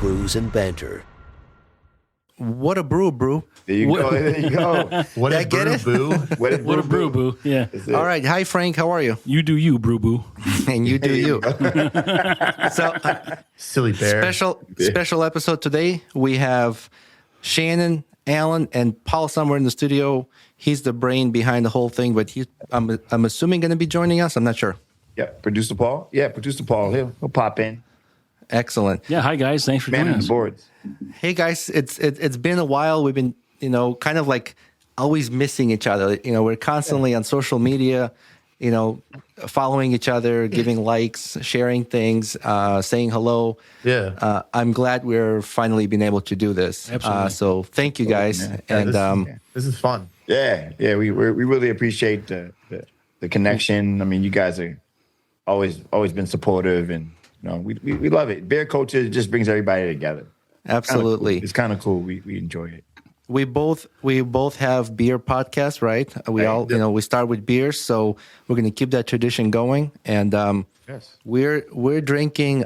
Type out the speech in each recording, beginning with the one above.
Brews and Banter. What a brew, Bru. There you go. There you go. What a brew, boo. What a brew, boo. Yeah. All right. Hi, Frank. How are you? You do you, brew, boo. And you do you. So, Silly bear. special episode today. We have Shannon, Allan, and Paul somewhere in the studio. He's the brain behind the whole thing, but I'm assuming going to be joining us. I'm not sure. Yeah, Producer Paul. He'll pop in. Excellent. Yeah, hi guys. Thanks for Man joining on the us. boards. Hey guys, it's been a while. We've been, kind of like always missing each other. We're constantly on social media, following each other, giving likes, sharing things, saying hello. Yeah. I'm glad we're finally been able to do this. Absolutely. So thank you guys. This is fun. Yeah. We really appreciate the connection. I mean, you guys are always been supportive, and we love it. Beer culture just brings everybody together. Absolutely. It's kind of cool. We enjoy it. We both have beer podcasts, right? We start with beers, so we're going to keep that tradition going. And Yes. we're drinking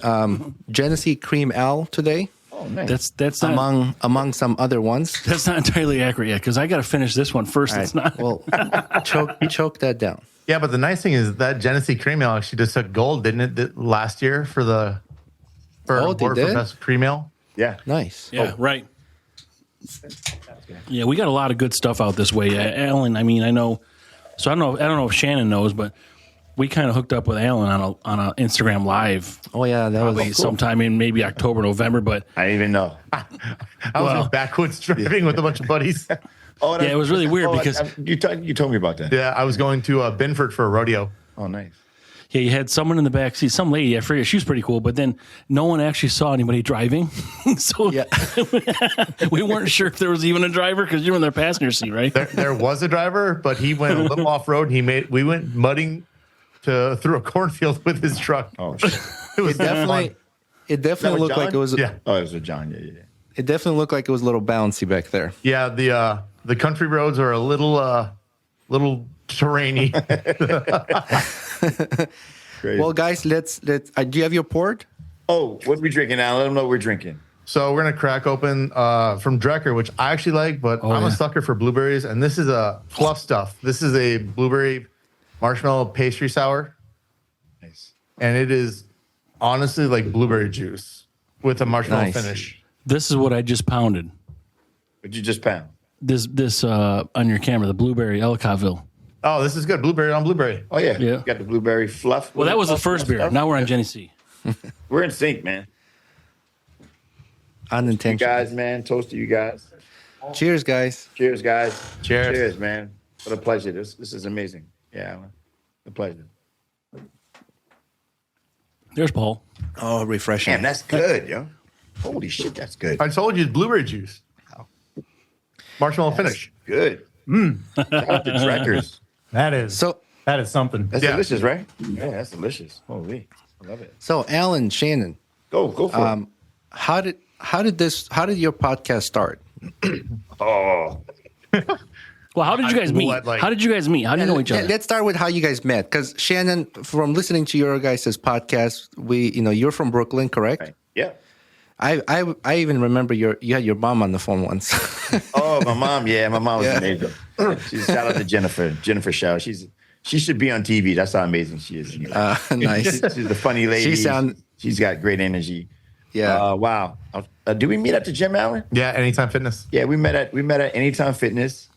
Genesee Cream Ale today. Oh, nice. That's not among some other ones. that's not entirely accurate yet because I got to finish this one first. All It's right. not. Well, choke that down. Yeah, but the nice thing is that Genesee Cream Ale actually just took gold, didn't it, last year for an award for did? best cream ale? Yeah. Nice. Yeah, right. Yeah, we got a lot of good stuff out this way. Allan, I mean, I know. So I don't know if Shannon knows, but we kind of hooked up with Allan on a Instagram Live. Oh yeah, that was Probably sometime in maybe October, November. But I didn't even know. I was in backwoods driving with a bunch of buddies. Oh, yeah, it was really weird because you told me about that. Yeah, I was going to Binford for a rodeo. Oh, nice. yeah, you had someone in the back seat, some lady. I forget, she was pretty cool. But then no one actually saw anybody driving, so Yeah. we weren't sure if there was even a driver because you were in their passenger seat, right? There was a driver, but he went a little off road. We went mudding through a cornfield with his truck. Oh, shit. It was It definitely looked like it was. Yeah. Oh, it was a John. Yeah. It definitely looked like it was a little bouncy back there. Yeah, the country roads are a little terrainy. Crazy. Well, guys, let's. Do you have your port? Oh, what are we drinking now? Let them know what we're drinking. So we're gonna crack open from Drecker, which I actually like, but I'm a sucker for blueberries, and this is a fluff stuff. This is a blueberry marshmallow pastry sour, Nice. and it is honestly like blueberry juice with a marshmallow Nice. finish. This is what I just pounded. What'd you just pound? This on your camera, the blueberry Ellicottville. Oh, this is good. Blueberry on blueberry. Oh, yeah. Yeah. You got the blueberry fluff. Well, that was the first beer. Now we're on Genesee. We're in sync, man. You Unintentional. guys, man. Toast to you guys. Cheers, guys. Cheers, guys. Cheers. Cheers, man. What a pleasure. This is amazing. Yeah, Alan. A pleasure. There's Paul. Oh, refreshing. Damn, that's good, yo. Holy shit, that's good. I told you it's blueberry juice. Marshmallow finish. Good. Shout out to Dreckers. That is something. That's Yeah. delicious, right? Yeah, that's delicious. Holy. I love it. So, Allan, Shannon, Go for it. how did your podcast start? Oh. Well, how did you guys meet? How did you guys meet? How do you know each other? Let's start with how you guys met. Because Shannon, from listening to your guys' podcast, you're from Brooklyn, correct? Right. Yeah. I even remember you had your mom on the phone once. Oh, my mom. Yeah, my mom was amazing. Shout out to Jennifer Shaw. She should be on TV. That's how amazing she is. Nice. She's a funny lady. She's got great energy. Yeah. Wow. Did we meet at the gym, Alan? Yeah, Anytime Fitness. Yeah, we met at Anytime Fitness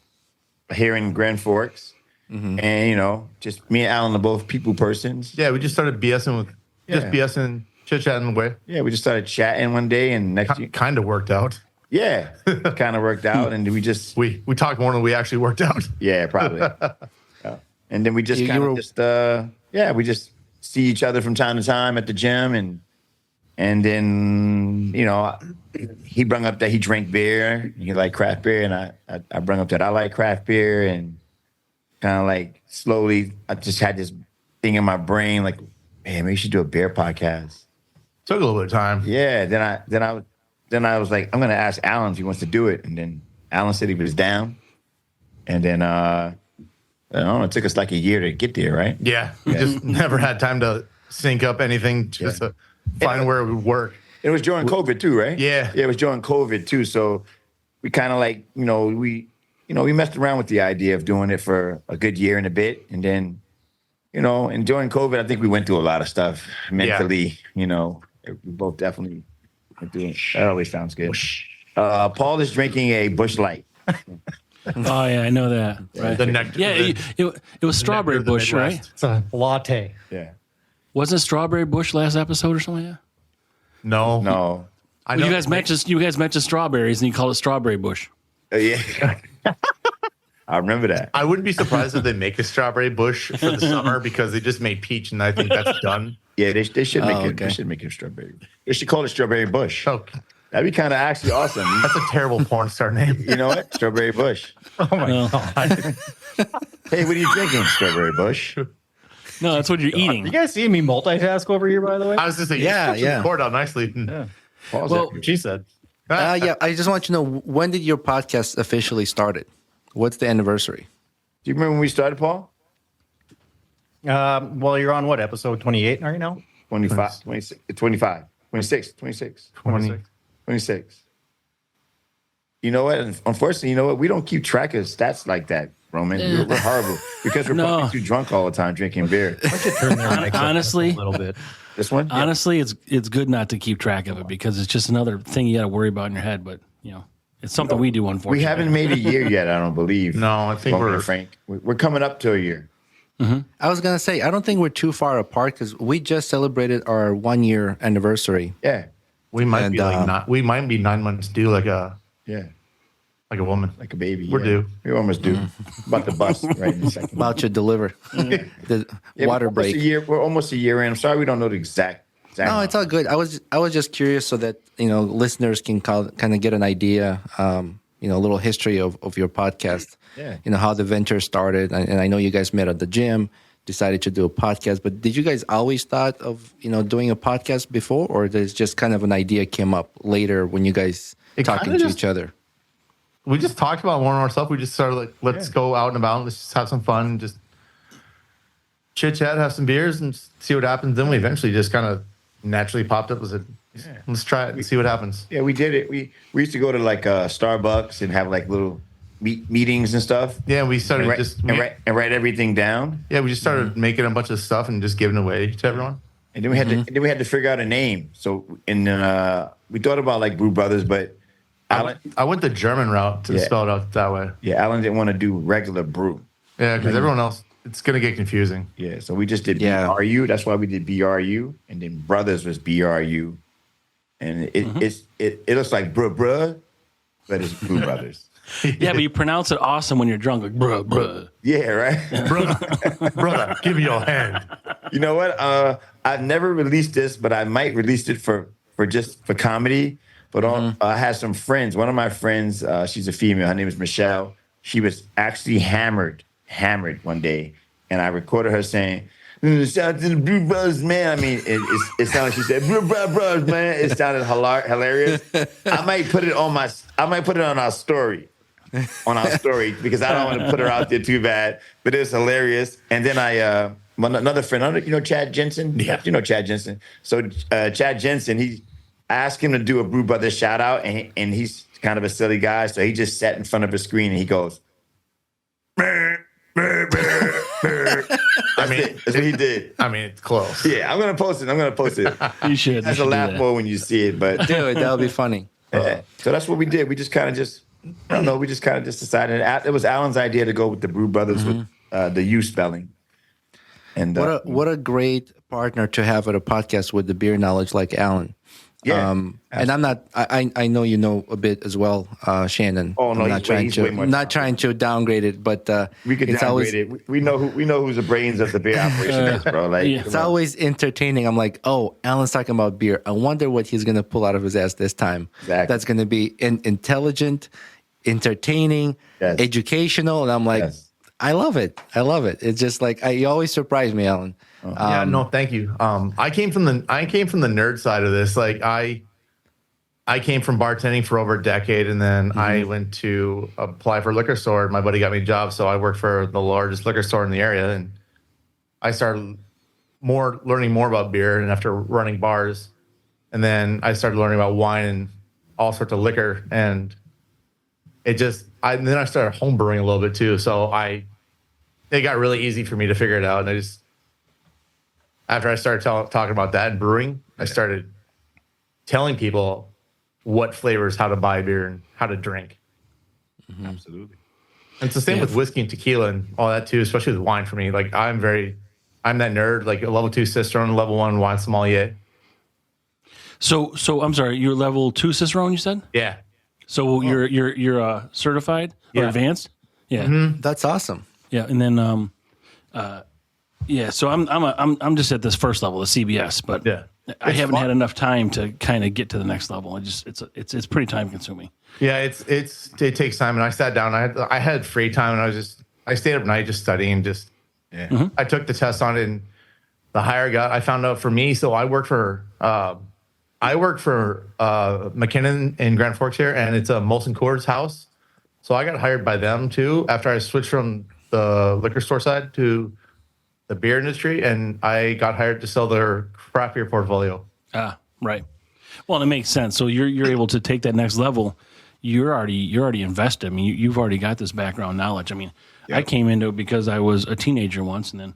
here in Grand Forks, and just me and Alan are both people persons. Yeah, we just started BSing BSing, chit-chatting away. Yeah, we just started chatting one day, and next year, Kind of worked out. yeah, kind of worked out, and we just We talked more than we actually worked out. yeah, probably. Yeah. And then we just we just see each other from time to time at the gym, and then he brought up that he drank beer, he liked craft beer, and I brought up that I like craft beer, and kind of like slowly I just had this thing in my brain like, man, maybe we should do a beer podcast. Took a little bit of time. Yeah, then I was like, I'm gonna ask Allan if he wants to do it, and then Allan said he was down, and then I don't know, it took us like a year to get there, right? Yeah, we just never had time to sync up anything just to find where it would work. It was during COVID too, right? Yeah. Yeah, it was during COVID too. So we kind of like, we messed around with the idea of doing it for a good year and a bit. And then, and during COVID, I think we went through a lot of stuff mentally, we both definitely went through it. That always sounds good. Paul is drinking a Busch Light. Oh yeah, I know that. Right. The nectar. Yeah, it was strawberry Busch, right? It's a latte. Yeah. Wasn't it strawberry Busch last episode or something like that? No. I know You guys mentioned strawberries and you call it strawberry Busch. Yeah. I remember that. I wouldn't be surprised if they make a strawberry Busch for the summer because they just made peach, and I think that's done. Yeah, they should make it. Okay. They should make it strawberry. They should call it strawberry Busch. Okay. That'd be kind of actually awesome. That's a terrible porn star name. You know what? Strawberry Busch. Oh my No. god! Hey, what are you drinking? Strawberry Busch. No, that's what you're eating. You guys see me multitask over here, by the way? I was just saying, Yeah, you yeah. poured out nicely. Paul's Well, up. She said. Yeah, I just want you to know, when did your podcast officially started? What's the anniversary? Do you remember when we started, Paul? Well, you're on what, episode 28 right now? 25, 26, 25, 26, 26, 26. You know what? Unfortunately, you know what? We don't keep track of stats like that, Roman. We're horrible because we're probably too drunk all the time drinking beer. Why don't you turn their mics up Honestly- a little bit? This one? Honestly, it's good not to keep track of it because it's just another thing you got to worry about in your head. But it's something we do. Unfortunately, We haven't made a year yet, I don't believe. No, I think Roman we're and Frank. We're coming up to a year. I was going to say, I don't think we're too far apart because we just celebrated our 1-year anniversary. Yeah. we might And, be we might be 9 months due, like a woman. Like a baby. We're due. We're almost due. About to bust right in a second. About to deliver the Yeah, water break. We're almost a year in. I'm sorry we don't know the exact No, it's all good. I was just curious so that listeners can kind of get an idea, a little history of your podcast. Yeah. How the venture started, and I know you guys met at the gym, decided to do a podcast. But did you guys always thought of doing a podcast before, or there's just kind of an idea came up later when you guys talking to each other? We just talked about more and more stuff. We just started like, let's go out and about. Let's just have some fun. Just chit chat, have some beers, and see what happens. Then we eventually just kind of naturally popped up. Let's try it and see what happens. Yeah, we did it. We used to go to like Starbucks and have like little meetings and stuff. Yeah, we started and write everything down. Yeah, we just started making a bunch of stuff and just giving it away to everyone. And then we had to figure out a name. So we thought about like Bru Brothers, but I went the German route to spell it out that way. Yeah, Alan didn't want to do regular brew. Yeah, because everyone else, it's going to get confusing. Yeah, so we just did BRU. That's why we did BRU. And then Brothers was BRU. And it looks like bruh, but it's Bru Brothers. Yeah, but you pronounce it awesome when you're drunk, like bruh. Yeah, right? Brother, give me your hand. You know what? I've never released this, but I might release it for comedy. But I had some friends. One of my friends, she's a female. Her name is Michelle. She was actually hammered one day, and I recorded her saying, "Shout out to the Bru Brothers, man." I mean, it sounded like she said, "Bru Brothers, man." It sounded hilarious. I might put it on our story, because I don't want to put her out there too bad. But it's hilarious. And then another friend, Chad Jensen. Yeah, Chad Jensen. So Chad Jensen, I asked him to do a Bru Brothers shout out, and he's kind of a silly guy, so he just sat in front of a screen and he goes, "Brr, brr, brr, brr." That's what he did. I mean, it's close. Yeah, I'm gonna post it. You should. That's a laugh more when you see it, but Dude, that would be funny. so that's what we did. We just kind of decided. It was Alan's idea to go with the Bru Brothers with the U spelling. And What a great partner to have at a podcast with the beer knowledge like Allan. Yeah, and I'm not. I know you know a bit as well, Shannon. Oh no, I'm not trying to downgrade it, but we could downgrade it. We know who's the brains of the beer operation is, bro. Like it's always entertaining. I'm like, oh, Alan's talking about beer. I wonder what he's gonna pull out of his ass this time. Exactly. That's gonna be intelligent, entertaining, educational, and I'm like, I love it. It's just like you always surprise me, Allan. Yeah, no, thank you. I came from the nerd side of this. Like I came from bartending for over a decade, and then I went to apply for a liquor store. My buddy got me a job, so I worked for the largest liquor store in the area, and I started learning more about beer. And after running bars, And then I started learning about wine and all sorts of liquor. And then I started home brewing a little bit too. So it got really easy for me to figure it out. And after I started talking about that and brewing, I started telling people what flavors, how to buy beer and how to drink. Mm-hmm. Absolutely. And it's the same with whiskey and tequila and all that too, especially with wine for me. Like I'm that nerd, like a level 2 Cicerone, level 1 wine sommelier. So I'm sorry, you're level 2 Cicerone, you said? Yeah. So you're certified or advanced? Yeah. Mm-hmm. That's awesome. Yeah, and then so I'm just at this first level, the CBS, but I haven't had enough time to kind of get to the next level. It's pretty time consuming. Yeah, it takes time, and I sat down. I had free time, and I stayed up at night just studying. I took the test on it, and the higher I got, I found out for me. So I work for McKinnon in Grand Forks here, and it's a Molson Coors house. So I got hired by them too after I switched from the liquor store side to the beer industry, and I got hired to sell their craft beer portfolio. Ah, right. Well, it makes sense. So you're able to take that next level. You're already invested. I mean, you've already got this background knowledge. I mean, I came into it because I was a teenager once, and then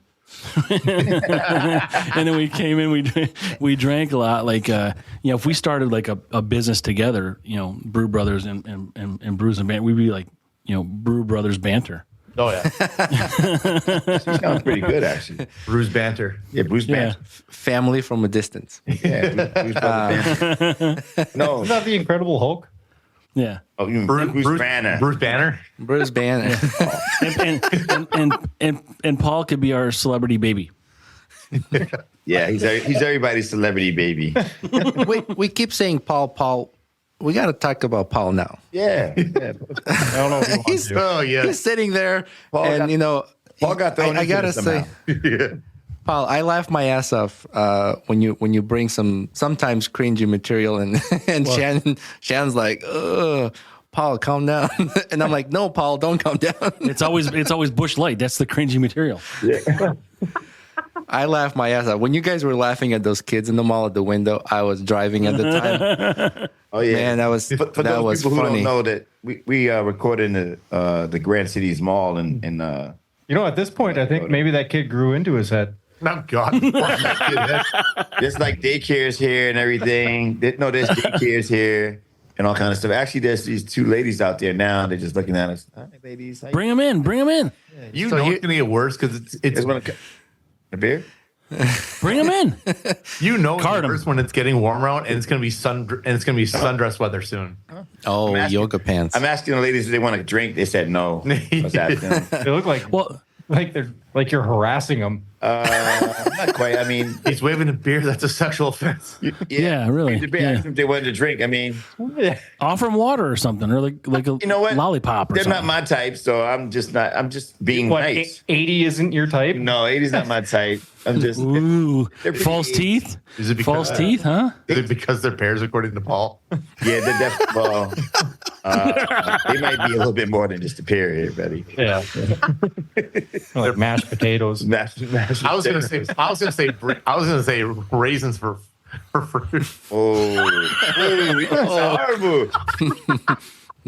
and then we came in. We drank a lot. Like if we started like a business together, Bru Brothers and Brews and Banter, we'd be like Bru Brothers Banter. Oh yeah, She sounds pretty good actually. Brews Banter. Yeah, Brews Banter. Family from a distance. Yeah, Brews Banter. No, Isn't that the Incredible Hulk? Yeah. oh, you mean Brews Banter. Bruce Banner. Bruce Banter. and Paul could be our celebrity baby. Yeah, he's everybody's celebrity baby. we keep saying Paul. We got to talk about Paul now. Yeah. I don't know if you want He's, to. Oh yeah. he's sitting there, Paul and got- Paul got thrown I into gotta this say, somehow. Paul, I laugh my ass off when you bring some sometimes cringy material, and Shannon's like, ugh. Paul, calm down. And I'm like, no, Paul, don't calm down. It's always Bush Light. That's the cringy material. I laugh my ass off. When you guys were laughing at those kids in the mall at the window, I was driving at the time. Oh yeah, Man, that was for that those was people funny. who don't know that we recorded in the Grand Cities Mall in At this point, I think maybe that kid grew into his head. Oh God. there's like daycares here and everything. There's daycares here and all kind of stuff. Actually, there's these two ladies out there now. They're just looking at us. Hi, ladies. How you Bring them in. It's gonna get worse because it's a beer? Bring them in. it's Card 'em. worse when it's getting warmer out and it's gonna be sundress weather soon. Oh, yoga pants. I'm asking the ladies if they want a drink. They said no. I was asking them. They look like you're harassing them. Not quite. I mean, He's waving a beer. That's a sexual offense. Yeah, really. If they Yeah. asked them if they wanted to drink, I mean, Offer them water or something, or like a you know what? lollipop or They're something. not my type, so I'm just being What, nice. 80 isn't your type? No, 80's not my type. I'm just. Ooh, They're pretty false easy. teeth. Is it False because teeth, huh? Is it because they're pears, according to Paul? Yeah, they're definitely. They might be a little bit more than just a period, buddy. Yeah. Like mashed potatoes. I was gonna say raisins for fruit. Oh, horrible.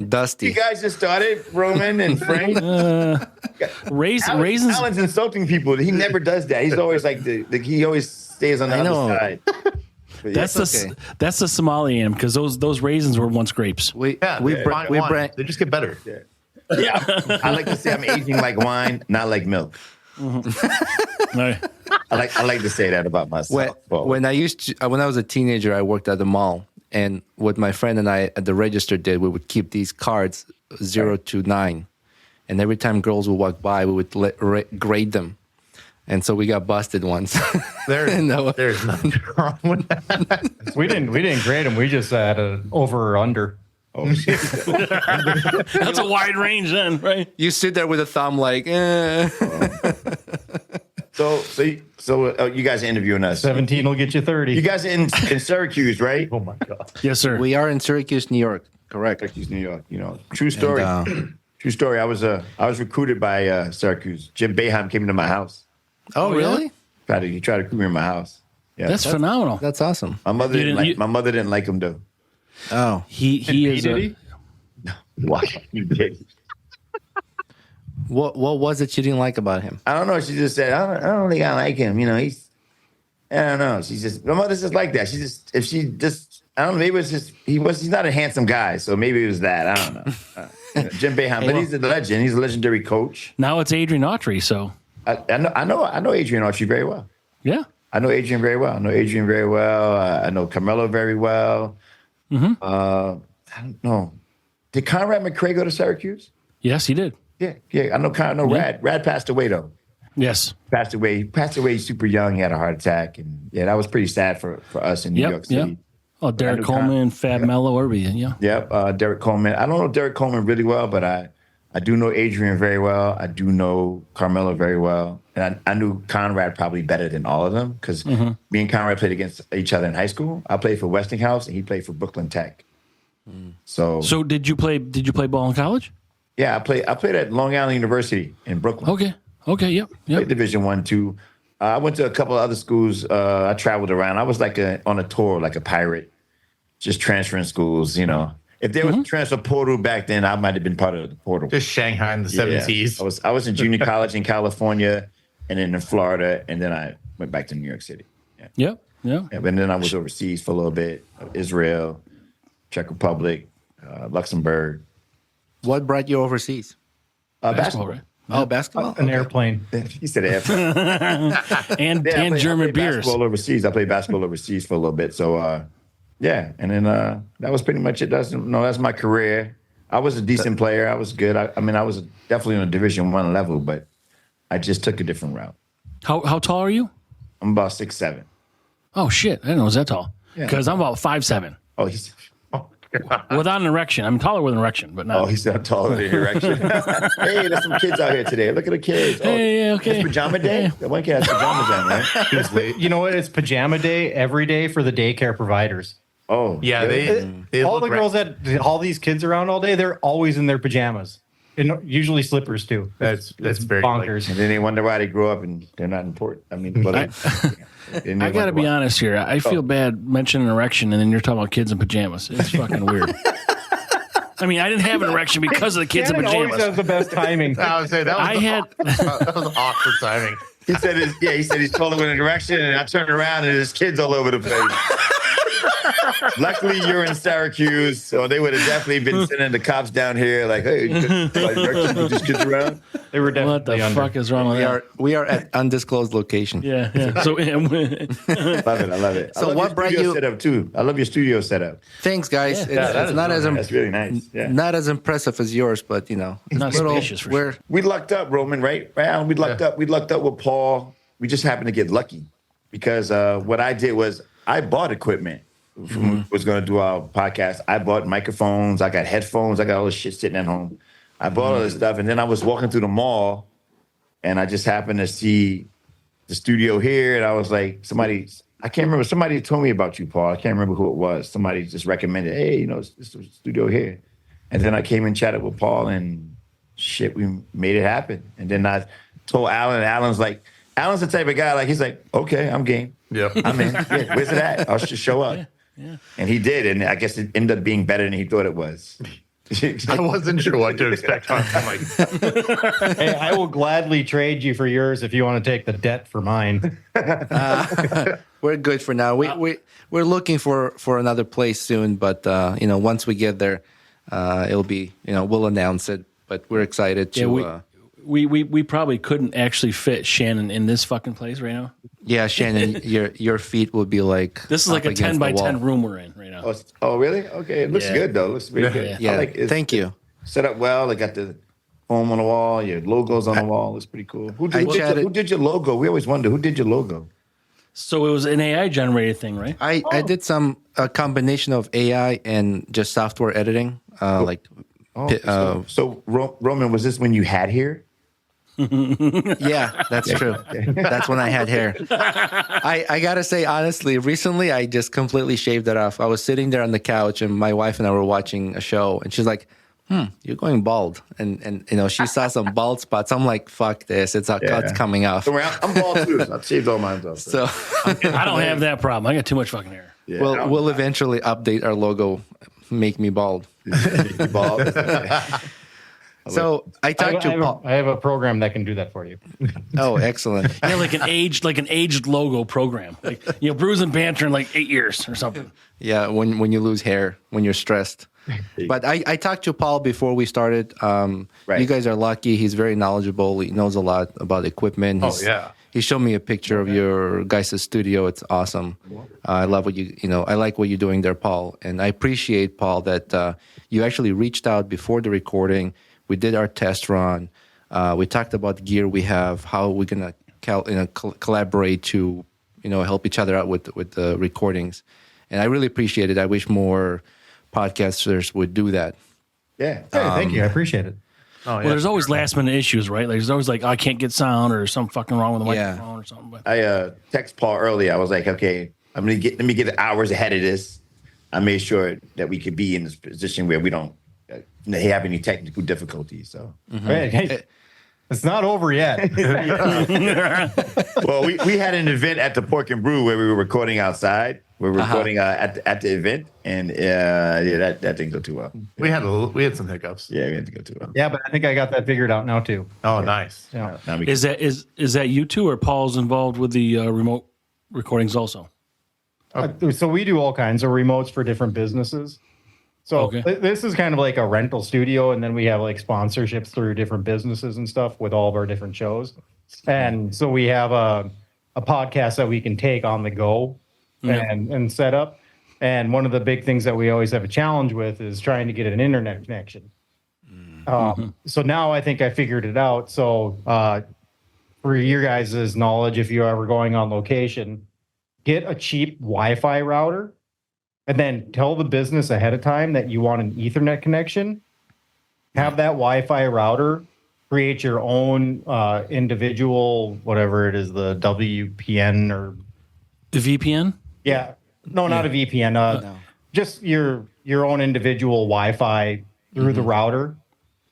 Dusty. You guys just started, Roman and Frank. Raisins. Alan's insulting people. He never does that. He's always like he always stays on the I know. other side. But yeah. That's the Somali am, because those raisins were once grapes. We They just get better. Yeah. I like to say I'm aging like wine, not like milk. Right. I like to say that about myself. When I was a teenager, I worked at the mall, and what my friend and I at the register did, we would keep these cards 0 to 9, and every time girls would walk by, we would grade them, and so we got busted once. There's No. nothing wrong with that. We didn't grade them. We just had an over or under. Oh shit! That's a wide range then, right? You sit there with a thumb like, eh. So you guys are interviewing us. 17 will get you 30. You guys are in Syracuse, right? Oh my God. Yes, sir. We are in Syracuse, New York. Correct. Syracuse, New York. You know, true story. And, True story. I was recruited by Syracuse. Jim Boeheim came to my house. Oh, really? He tried to recruit me in my house. Yeah, That's phenomenal. That's awesome. My mother didn't like him though. Oh, He is. Why? He did. what was it you didn't like about him? I don't know. She just said, I don't think I like him. You know, I don't know. My mother's just like that. I don't know. Maybe it's just, he's not a handsome guy. So maybe it was that. I don't know. Jim Boeheim, but he's a legend. He's a legendary coach. Now it's Adrian Autry. So I know Adrian Autry very well. Yeah. I know Adrian very well. I know Carmelo very well. Mm-hmm. I don't know. Did Conrad McRae go to Syracuse? Yes, he did. Yeah. I know Rad. Rad passed away though. Yes. Passed away super young. He had a heart attack, and that was pretty sad for us in New York City. Yep. Oh, Derek Coleman, Fab Mello, everybody. Yeah. Yep. Derek Coleman. I don't know Derek Coleman really well, but I do know Adrian very well. I do know Carmelo very well, and I knew Conrad probably better than all of them because me and Conrad played against each other in high school. I played for Westinghouse, and he played for Brooklyn Tech. So did you play ball in college? Yeah, I played at Long Island University in Brooklyn. Okay, yep. Played Division I, II. I went to a couple of other schools. I traveled around. I was like on a tour, like a pirate, just transferring schools. You know, if there was a transfer portal back then, I might have been part of the portal. Just Shanghai in the 70s. I was in junior college in California, and then in Florida, and then I went back to New York City. Yeah. And then I was overseas for a little bit, Israel, Czech Republic, Luxembourg. What brought you overseas? Basketball. Right? Oh, basketball? An airplane. He said airplane. and German beers. Basketball overseas. I played basketball overseas for a little bit. So, and then that was pretty much it. That's my career. I was a decent player. I was good. I was definitely on a Division I level, but I just took a different route. How tall are you? I'm about 6'7". Oh, shit. I didn't know it was that tall. Because I'm about 5'7". Oh, without an erection. I'm taller with an erection, but not. Oh, he's not taller than an erection. Hey, there's some kids out here today. Look at the kids. Hey, okay. It's pajama day? One kid has pajamas on, right? You know what? It's pajama day every day for the daycare providers. Oh. Yeah, they all the girls that all these kids around all day, they're always in their pajamas. And usually slippers too. That's very bonkers. And then they wonder why they grow up and they're not important. I mean, I got to be honest here. I feel bad mentioning erection, and then you're talking about kids in pajamas. It's fucking weird. I mean, I didn't have an erection because of the kids in Shannon pajamas. always has the best timing. I would say that was awkward timing. He said he's taller with an erection, and I turned around and there's kids all over the place. Luckily, you're in Syracuse, so they would have definitely been sending the cops down here, like, "Hey, you just kids around." They were definitely What the fuck is wrong with that? We are at undisclosed location. Yeah. So, I love it. So what brought you setup too? I love your studio setup. Thanks, guys. Yeah, it's not as That's really nice. Yeah. not as impressive as yours, but Not spacious for sure. We lucked up, Roman, right? We lucked up. We lucked up with Paul. We just happened to get lucky because what I did was I bought equipment. Was going to do our podcast. I bought microphones. I got headphones. I got all this shit sitting at home. I bought all this stuff, and then I was walking through the mall, and I just happened to see the studio here, and I was like, I can't remember. Somebody told me about you, Paul. I can't remember who it was. Somebody just recommended, hey, this studio here. And then I came and chatted with Paul, and shit, we made it happen. And then I told Allan, and Allan's the type of guy, like, he's like, okay, I'm game. Yeah. I'm in. Yeah, where's it at? I'll just show up. Yeah. And he did, and I guess it ended up being better than he thought it was. I wasn't sure what to expect. I'm like, Hey, I will gladly trade you for yours if you want to take the debt for mine. we're good for now. We're looking for another place soon, but once we get there, it'll be we'll announce it. But we're excited to. We probably couldn't actually fit Shannon in this fucking place right now. Yeah, Shannon, your feet will be like This is like a 10 by 10 room we're in right now. Oh, really? Okay, it looks good though. It looks really good. Yeah, thank you. Set up well. They got the foam on the wall. Your logos on the wall. It's pretty cool. Who did your logo? We always wonder who did your logo. So it was an AI generated thing, right? I did a combination of AI and just software editing, So Roman, was this when you had hair? Yeah, that's true. That's when I had hair. I gotta say, honestly, recently I just completely shaved it off. I was sitting there on the couch and my wife and I were watching a show and she's like, You're going bald. And she saw some bald spots. I'm like, fuck this. It's coming off. I'm bald too. I've shaved all mine off. So I don't have that problem. I got too much fucking hair. Yeah, we'll eventually update our logo, make me bald. bald. So I talked to Paul. I have a program that can do that for you. Oh, excellent. Yeah, like an aged logo program. Like, Brews and Banter in like 8 years or something. Yeah, when you lose hair, when you're stressed. But I talked to Paul before we started. Right. You guys are lucky. He's very knowledgeable. He knows a lot about equipment. He showed me a picture of your guys' studio. It's awesome. I love what I like what you're doing there, Paul. And I appreciate, Paul, that you actually reached out before the recording. We did our test run. We talked about the gear we have, how we're gonna collaborate to help each other out with the recordings. And I really appreciate it. I wish more podcasters would do that. Yeah. Hey, thank you. I appreciate it. Well, there's always last minute issues, right? Like, there's always I can't get sound or something fucking wrong with the microphone or something. But I text Paul earlier. I was like, okay, let me get hours ahead of this. I made sure that we could be in this position where we don't have any technical difficulties. So, Hey, it's not over yet. well, we had an event at the Pork and Brew where we were recording outside. We were recording at the event, and that didn't go too well. We had some hiccups. Yeah, we didn't go too well. Yeah, but I think I got that figured out now too. Oh, nice. Yeah. is that you two or Paul's involved with the remote recordings also? So we do all kinds of remotes for different businesses. So this is kind of like a rental studio, and then we have like sponsorships through different businesses and stuff with all of our different shows. And so we have a podcast that we can take on the go and set up. And one of the big things that we always have a challenge with is trying to get an internet connection. So now I think I figured it out. So for your guys' knowledge, if you're ever going on location, get a cheap Wi-Fi router. And then tell the business ahead of time that you want an Ethernet connection. Have that Wi-Fi router create your own individual, whatever it is, the WPN or the VPN. Yeah, no, not a VPN. No. Just your own individual Wi-Fi through the router,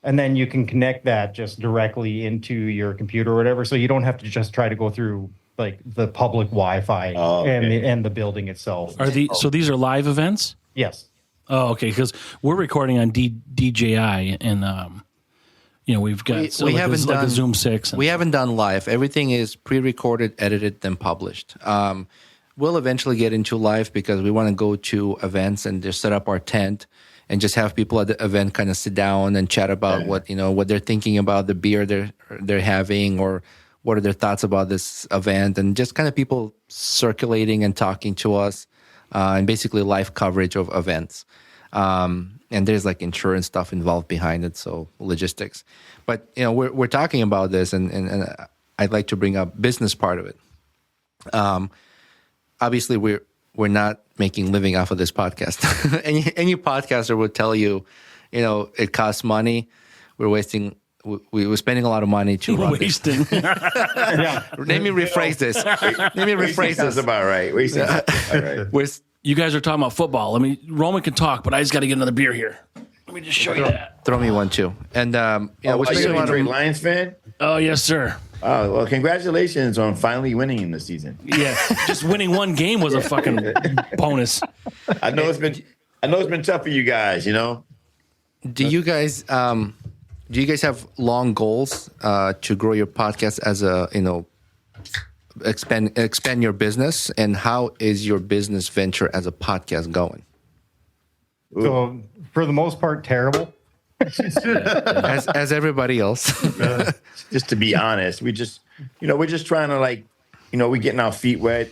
and then you can connect that just directly into your computer or whatever. So you don't have to just try to go through like the public Wi-Fi and the building itself. So these are live events? Yes. Oh, okay. Because we're recording on DJI, and we've got we haven't done a Zoom 6. We haven't done live. Everything is pre-recorded, edited, then published. We'll eventually get into live because we want to go to events and just set up our tent and just have people at the event kind of sit down and chat about what they're thinking about the beer they're having, or what are their thoughts about this event, and just kind of people circulating and talking to us, and basically live coverage of events. And there's like insurance stuff involved behind it, so logistics. But we're talking about this, and I'd like to bring up business part of it. Obviously, we're not making living off of this podcast. any podcaster would tell you, it costs money. We're spending a lot of money to run wasting. Let me rephrase this. That's about right. You guys are talking about football. Roman can talk, but I just got to get another beer here. Let me just show you that. Throw me one too. And we're spending a lot of of Lions fan. Oh yes, sir. Oh well, congratulations on finally winning in the season. Yeah, just winning one game was a fucking bonus. I know it's been tough for you guys. Do you guys have long goals to grow your podcast as expand your business? And how is your business venture as a podcast going? So for the most part, terrible. as everybody else. Just to be honest, we're just trying to we're getting our feet wet.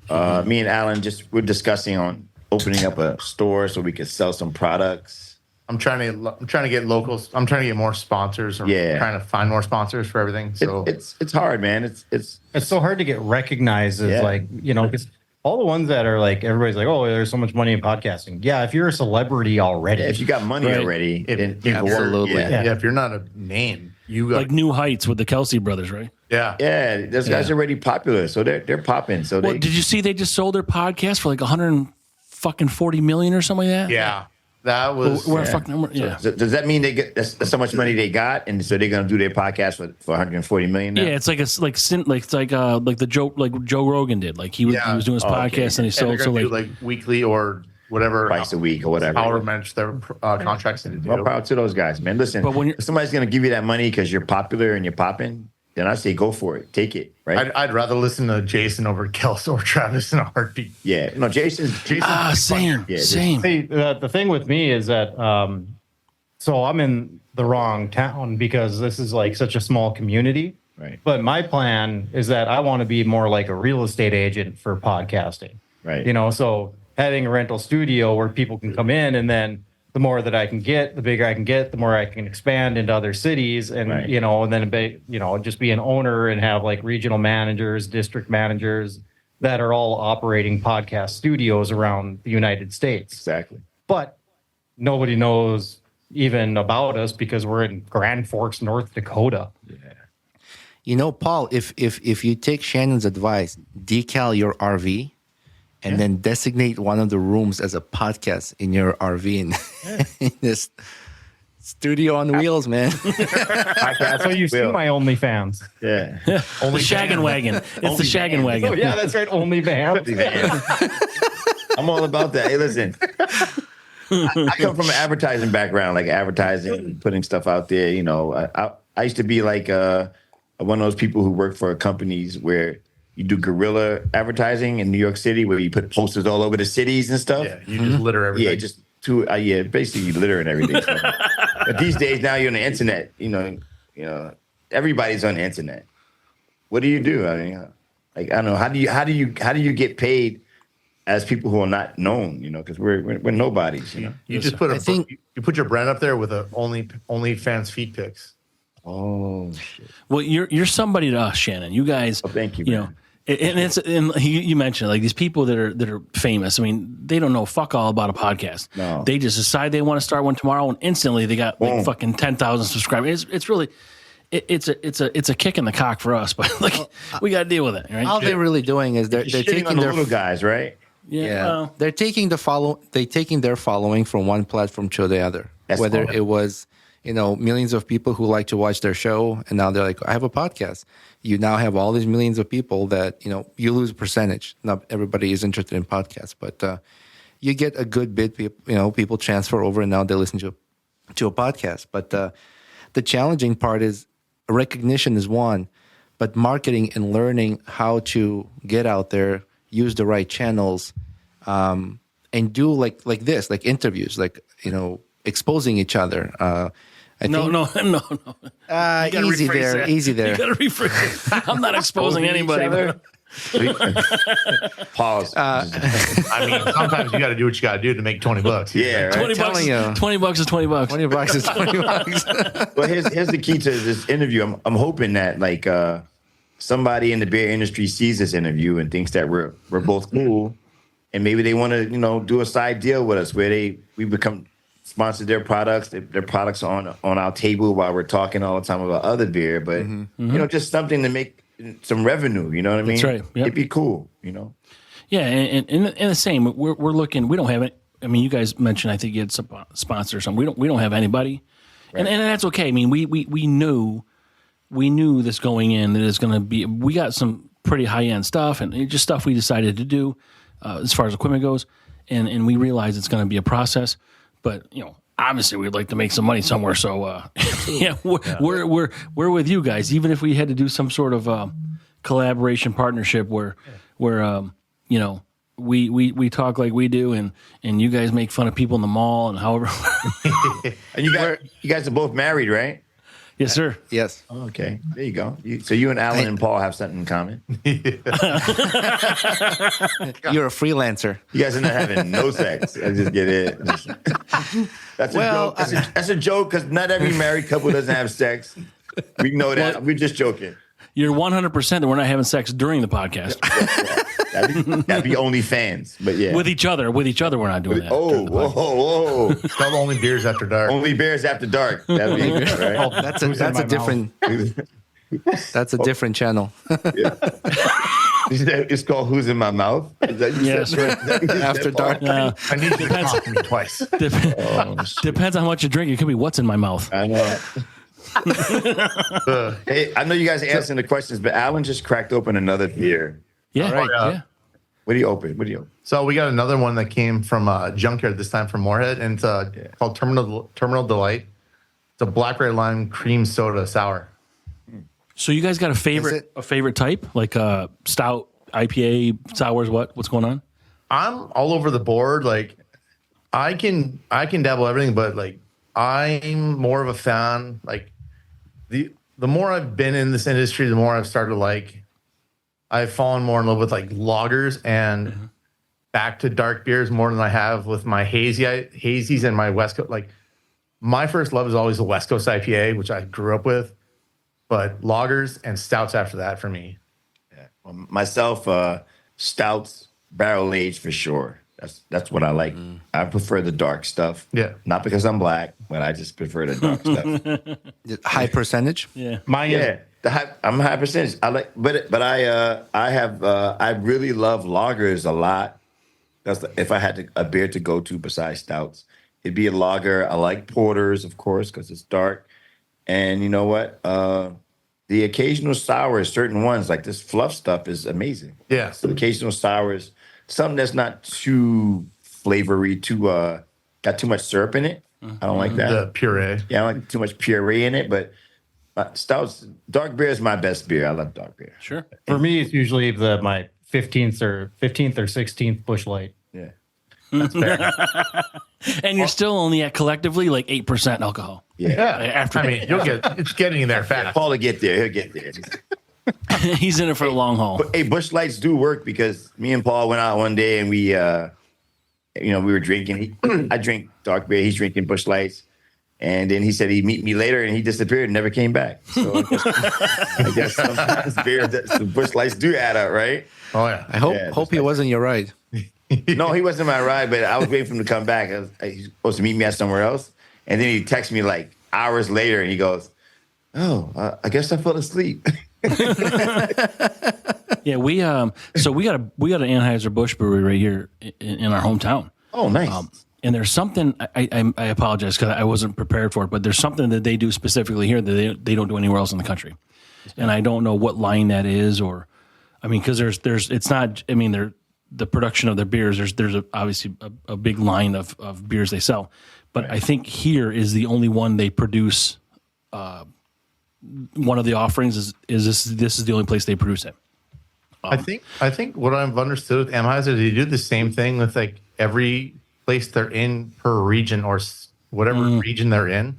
Me and Allan we're discussing on opening up a store so we could sell some products. I'm trying to get locals. I'm trying to get more sponsors. Trying to find more sponsors for everything. So it's hard, man. It's so hard to get recognized as because all the ones that are like, everybody's like, oh, there's so much money in podcasting. Yeah, if you're a celebrity already. If you got money already, absolutely. If you're not a name, you got like New Heights with the Kelsey brothers, right? Yeah, those guys are already popular, so they're popping. So did you see they just sold their podcast for like $140 million or something like that? Yeah. That was We're fucking number. Yeah. So does that mean they get that's so much money they got, and so they're going to do their podcast for 140 million? Now? Yeah, it's like the Joe Rogan did. Like he was doing his podcast and he sold like weekly or whatever, twice a week or whatever. However much their contracts need to do. More power to those guys, man. Listen, but when if somebody's going to give you that money because you're popular and you're popping, then I say go for it, take it. Right? I'd rather listen to Jason over Kels or Travis in a heartbeat. Yeah, no, Jason's same. See, the thing with me is that so I'm in the wrong town because this is like such a small community. Right. But my plan is that I want to be more like a real estate agent for podcasting. Right. You know, so having a rental studio where people can come in, and then the more that I can get, the bigger I can get, the more I can expand into other cities, and you know, and then just be an owner and have like regional managers, district managers that are all operating podcast studios around the United States. Exactly. But nobody knows even about us because we're in Grand Forks, North Dakota. Yeah. You know, Paul, if you take Shannon's advice, decal your RV and then designate one of the rooms as a podcast in your RV in this studio on wheels, man. So you see my OnlyFans. Yeah. Only the shaggin' wagon. It's the shaggin' wagon. Oh, yeah, that's right. OnlyFans. I'm all about that. Hey, listen. I come from an advertising background, like advertising, putting stuff out there. You know, I used to be like one of those people who work for companies where you do guerrilla advertising in New York City, where you put posters all over the cities and stuff. Yeah, you just litter everything. Yeah, just basically you litter and everything. But these days now you're on the internet. You know, everybody's on the internet. What do you do? I mean, like I don't know. How do you get paid as people who are not known? You know, because we're nobodies. You know, you just put you put your brand up there with a OnlyFans feed pics. Oh shit. Well, you're somebody to us, Shannon. You guys. Oh, thank you. You know, and you mentioned like these people that are famous. I mean, they don't know fuck all about a podcast. No. They just decide they want to start one tomorrow, and instantly they got like fucking 10,000 subscribers. It's really. It's a kick in the cock for us, but like we got to deal with it. Right? All they're really doing is they're taking on their little guys, right? Yeah, well, they're taking their following from one platform to the other. That's Whether awesome. it was millions of people who like to watch their show, and now they're like, I have a podcast. You now have all these millions of people that you lose a percentage. Not everybody is interested in podcasts, but you get a good bit. People transfer over, and now they listen to a podcast. But the challenging part is recognition is one, but marketing and learning how to get out there, use the right channels, and do like this, like interviews, like exposing each other. No. Easy there. You gotta rephrase it. I'm not exposing anybody. Pause. I mean, sometimes you got to do what you got to do to make $20. Yeah, right. $20 is $20. $20 is $20. Well, here's the key to this interview. I'm hoping that like somebody in the beer industry sees this interview and thinks that we're both cool, and maybe they want to do a side deal with us where we become sponsor their products. Their products are on our table while we're talking all the time about other beer, but just something to make some revenue. You know what I mean? That's right. Yep. It'd be cool. Yeah, and the same. We're looking. We don't have it. I mean, you guys mentioned. I think you had some sponsor or something. We don't have anybody, right. and that's okay. I mean, we knew this going in that it's going to be. We got some pretty high end stuff, and just stuff we decided to do as far as equipment goes, and we realized it's going to be a process. But obviously, we'd like to make some money somewhere. So we're with you guys. Even if we had to do some sort of collaboration partnership where we talk like we do, and you guys make fun of people in the mall and however. And you guys are both married, right? Yes, sir. Yes. Oh, okay. There you go. So you and Allan and Paul have something in common. You're a freelancer. You guys are not having no sex. I just get it. That's a joke. That's a joke because not every married couple doesn't have sex. We know that. We're just joking. You're 100% that we're not having sex during the podcast. That'd be only fans, but yeah. With each other, we're not doing that. Whoa. It's called Only Beers After Dark. Only Beers After Dark. That'd be right. That's a different. That's a different channel. It's called Who's in My Mouth? Yes, right. After dark. I need you to talk to me twice. Depends on what you drink. It could be what's in my mouth. I know. Hey, I know you guys are answering the questions, but Allan just cracked open another beer. Yeah, Right. yeah. What do you open? So we got another one that came from Junkyard this time from Moorhead, and it's called Terminal Delight. It's a blackberry lime cream soda sour. So you guys got a favorite type, like stout, IPA, sours? What's going on? I'm all over the board. Like I can dabble everything, but like I'm more of a fan. Like the more I've been in this industry, the more I've started to like. I've fallen more in love with like lagers and back to dark beers more than I have with my hazies and my West Coast. Like my first love is always the West Coast IPA, which I grew up with, but lagers and stouts after that for me. Yeah. Well, myself, stouts, barrel aged for sure. That's what I like. I prefer the dark stuff. Yeah. Not because I'm black, but I just prefer the dark stuff. High percentage. Yeah. Mine is I'm high percentage. I like, but I really love lagers a lot. If I had a beer to go to besides stouts, it'd be a lager. I like porters, of course, because it's dark. And you know what? The occasional sours, certain ones like this fluff stuff, is amazing. Yeah. So the occasional sours, something that's not too flavory, got too much syrup in it. I don't like that. The puree. Yeah, I don't like too much puree in it, but stouts, dark beer is my best beer. I love dark beer. Sure. for me. It's usually my 15th or 16th Busch Light. Yeah. That's fair. And you're still only at collectively like 8% alcohol. Yeah. After I mean, it's getting there fast. Paul will get there. He'll get there. he's in it for the long haul. But hey, Busch Lights do work because me and Paul went out one day and we were drinking. I drink dark beer. He's drinking Busch Lights. And then he said he'd meet me later, and he disappeared and never came back. So I guess sometimes the Busch Lights do add up, right? Oh yeah. I hope he wasn't your ride. No, he wasn't my ride, but I was waiting for him to come back. He's supposed to meet me at somewhere else. And then he texted me like hours later, and he goes, "Oh, I guess I fell asleep." Yeah, we got an Anheuser-Busch brewery right here in our hometown. Oh, nice. And there's something, I apologize because I wasn't prepared for it, but there's something that they do specifically here that they don't do anywhere else in the country. And I don't know what line that is, or, I mean, because it's not, I mean, the production of their beers, there's obviously a big line of beers they sell. But right. I think here is the only one they produce, one of the offerings is this is the only place they produce it. I think what I've understood with Anheuser, they do the same thing with like every place they're in per region or whatever region they're in.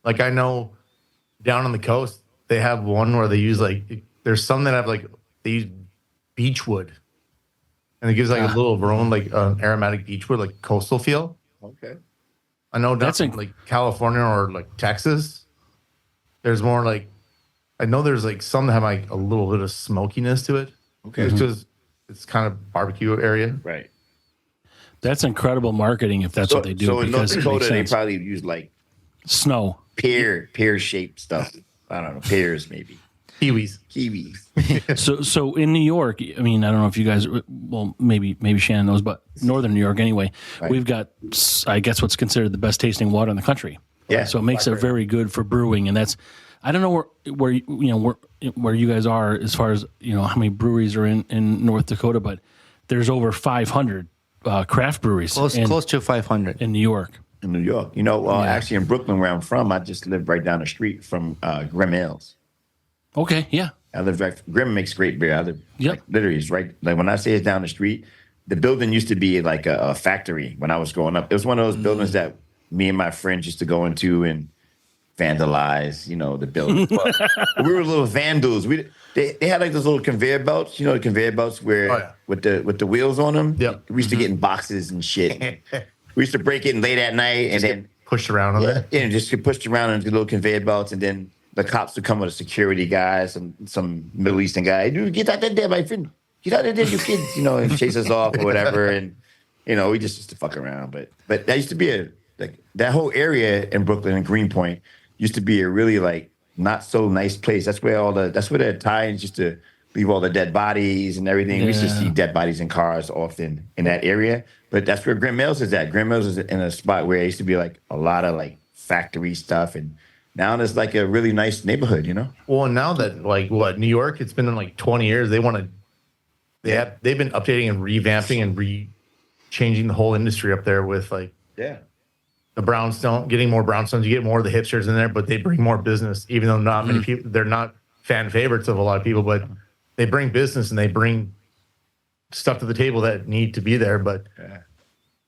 Like I know down on the coast, they have one where they use there's some that have they use beechwood, and it gives a little aroma, like an aromatic beechwood, like coastal feel. Okay. I know that's in California or like Texas. There's more I know there's some that have a little bit of smokiness to it. Okay. It's because it's kind of barbecue area. Right. That's incredible marketing if that's what they do. So in North Dakota, they probably use snow, pear-shaped stuff. I don't know, pears maybe. Kiwis. So in New York, I mean, I don't know if you guys, well, maybe Shannon knows, but Northern New York anyway, right. We've got, I guess, what's considered the best tasting water in the country. Yeah. So it makes it very good for brewing, and that's, I don't know where you guys are as far as how many breweries are in North Dakota, but there's over 500 craft breweries. Close to 500 in New York. In New York, actually in Brooklyn, where I'm from, I just live right down the street from Grimm Ales. Okay, yeah. I live Grimm makes great beer. I live literally it's right. Like when I say it's down the street, the building used to be like a factory when I was growing up. It was one of those buildings that me and my friends used to go into and vandalize, the building. We were little vandals. They had those little conveyor belts, the conveyor belts where with the wheels on them. Yep. We used to get in boxes and shit. We used to break it late at night and then pushed around on it. Yeah, just get pushed around into little conveyor belts, and then the cops would come with a security guy, some Middle Eastern guy. Dude, get out there, my friend. Get out there, you kids, and chase us off or whatever. And we just used to fuck around. But that used to be that whole area in Brooklyn and Greenpoint used to be a really not so nice place. That's where the Italians used to leave all the dead bodies and everything. We used to see dead bodies in cars often in that area. But that's where Grim Mills is at. Grim Mills is in a spot where it used to be like a lot of like factory stuff, and now there's like a really nice neighborhood, you know? Well, and now that New York, it's been in like 20 years. They've been updating and revamping and changing the whole industry up there with like the brownstone, getting more brownstones. You get more of the hipsters in there, but they bring more business, even though not many people, they're not fan favorites of a lot of people, but they bring business and they bring stuff to the table that need to be there, but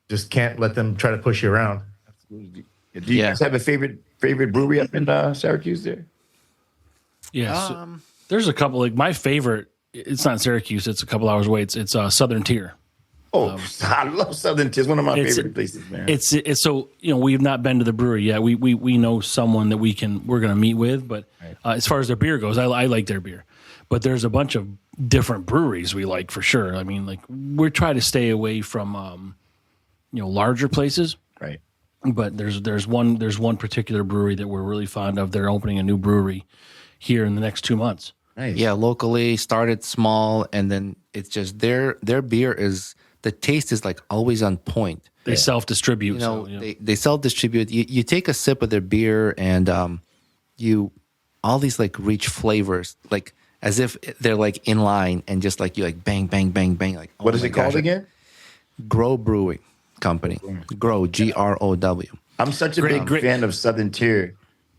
just can't let them try to push you around. Absolutely. Do you guys have a favorite brewery up in Syracuse there? Yeah, there's a couple. Like my favorite, it's not Syracuse. It's a couple hours away. It's Southern Tier. Oh, I love Southern Tier. It's one of my favorite places, man. It's so we've not been to the brewery yet. We know someone that we're going to meet with, but as far as their beer goes, I like their beer. But there's a bunch of different breweries we like for sure. I mean, like we're trying to stay away from larger places, right? But there's one particular brewery that we're really fond of. They're opening a new brewery here in the next 2 months. Nice. Yeah, locally started small, and then it's just their beer is, the taste is like always on point. They self-distribute. They self-distribute. You take a sip of their beer, and all these like rich flavors, like as if they're like in line, and just like you like bang, bang, bang, bang. Like what is it called again? Grow Brewing Company. Grow, GROW. I'm such a big fan of Southern Tier.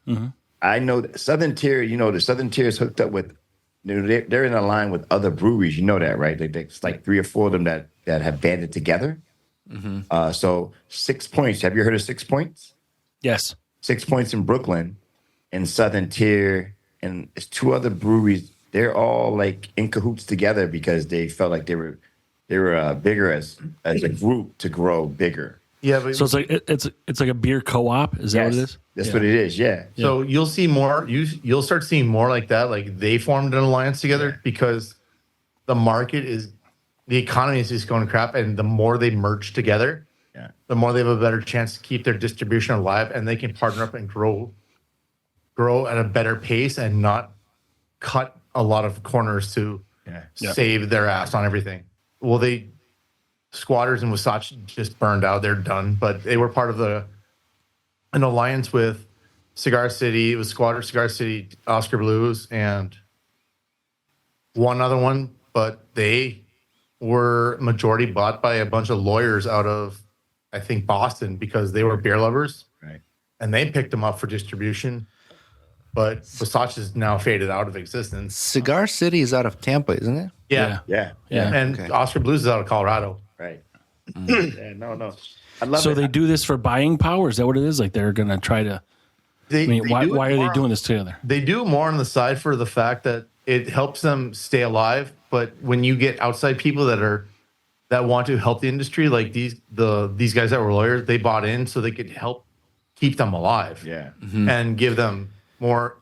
Mm-hmm. I know that Southern Tier. The Southern Tier is hooked up with. They're in a line with other breweries. You know that, right? There's like 3 or 4 of them that have banded together. Mm-hmm. So 6 Points. Have you heard of 6 Points? Yes. 6 Points in Brooklyn, and Southern Tier, and it's 2 other breweries. They're all like in cahoots together because they felt like they were bigger as a group to grow bigger. Yeah, but so it's like a beer co-op. Is that what it is? That's what it is. Yeah. So you'll see more. You'll start seeing more like that. Like they formed an alliance together because the economy is just going crap, and the more they merge together, the more they have a better chance to keep their distribution alive, and they can partner up and grow at a better pace and not cut a lot of corners to save their ass on everything. Well, Squatters and Wasatch just burned out. They're done. But they were part of an alliance with Cigar City. It was Squatters, Cigar City, Oscar Blues, and one other one. But they were majority bought by a bunch of lawyers out of, I think, Boston, because they were beer lovers. Right. And they picked them up for distribution. But Wasatch is now faded out of existence. Cigar City is out of Tampa, isn't it? Yeah. And Oscar Blues is out of Colorado. Right. No. I love so they do this for buying power? Is that what it is? Like they're going to try to... why are they doing this together? They do more on the side for the fact that it helps them stay alive. But when you get outside people that want to help the industry, like these guys that were lawyers, they bought in so they could help keep them alive. Yeah. Mm-hmm. And give them more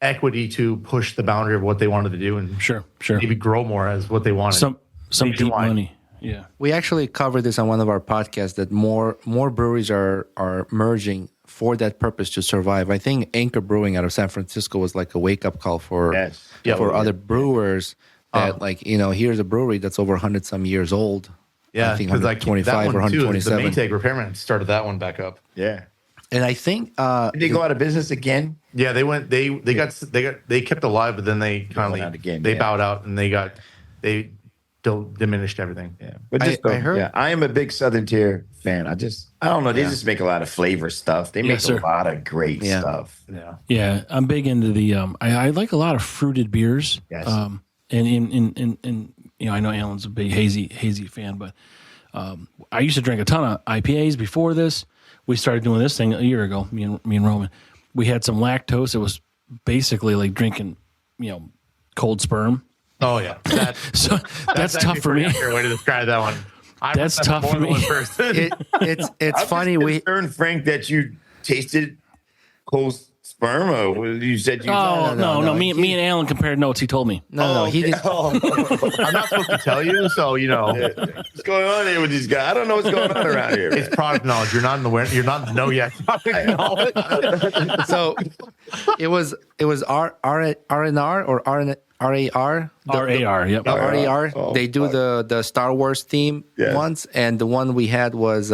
equity to push the boundary of what they wanted to do, and sure maybe grow more as what they wanted. Some deep money. Yeah. We actually covered this on one of our podcasts that more breweries are merging for that purpose to survive. I think Anchor Brewing out of San Francisco was like a wake up call for other brewers that here's a brewery that's over 100 some years old. Yeah, I think 125 or 127. The Maytag Repairman started that one back up. Yeah. And I think did they go out of business again? Yeah, they went. They kept alive, but then they bowed out, and they diminished everything. Yeah, but I heard. I am a big Southern Tier fan. I don't know. They just make a lot of flavor stuff. They make a lot of great stuff. Yeah. I'm big into the. I like a lot of fruited beers. Yes. And I know Alan's a big hazy fan, but I used to drink a ton of IPAs before this. We started doing this thing a year ago, me and Roman. We had some lactose. It was basically like drinking, cold sperm. Oh, yeah. That's tough for me. Your way to describe that one. That's tough for me. It's funny. We concerned, Frank, that you tasted cold sperm, or you said you... No. Me and Alan compared notes. He told me. No, he didn't. I'm not supposed to tell you, so what's going on here with these guys? I don't know what's going on around here. It's product knowledge. You're not in the know yet. Product knowledge. It was R&R or RAR. RAR. Yep. RAR. Oh, they do the Star Wars theme once, and the one we had was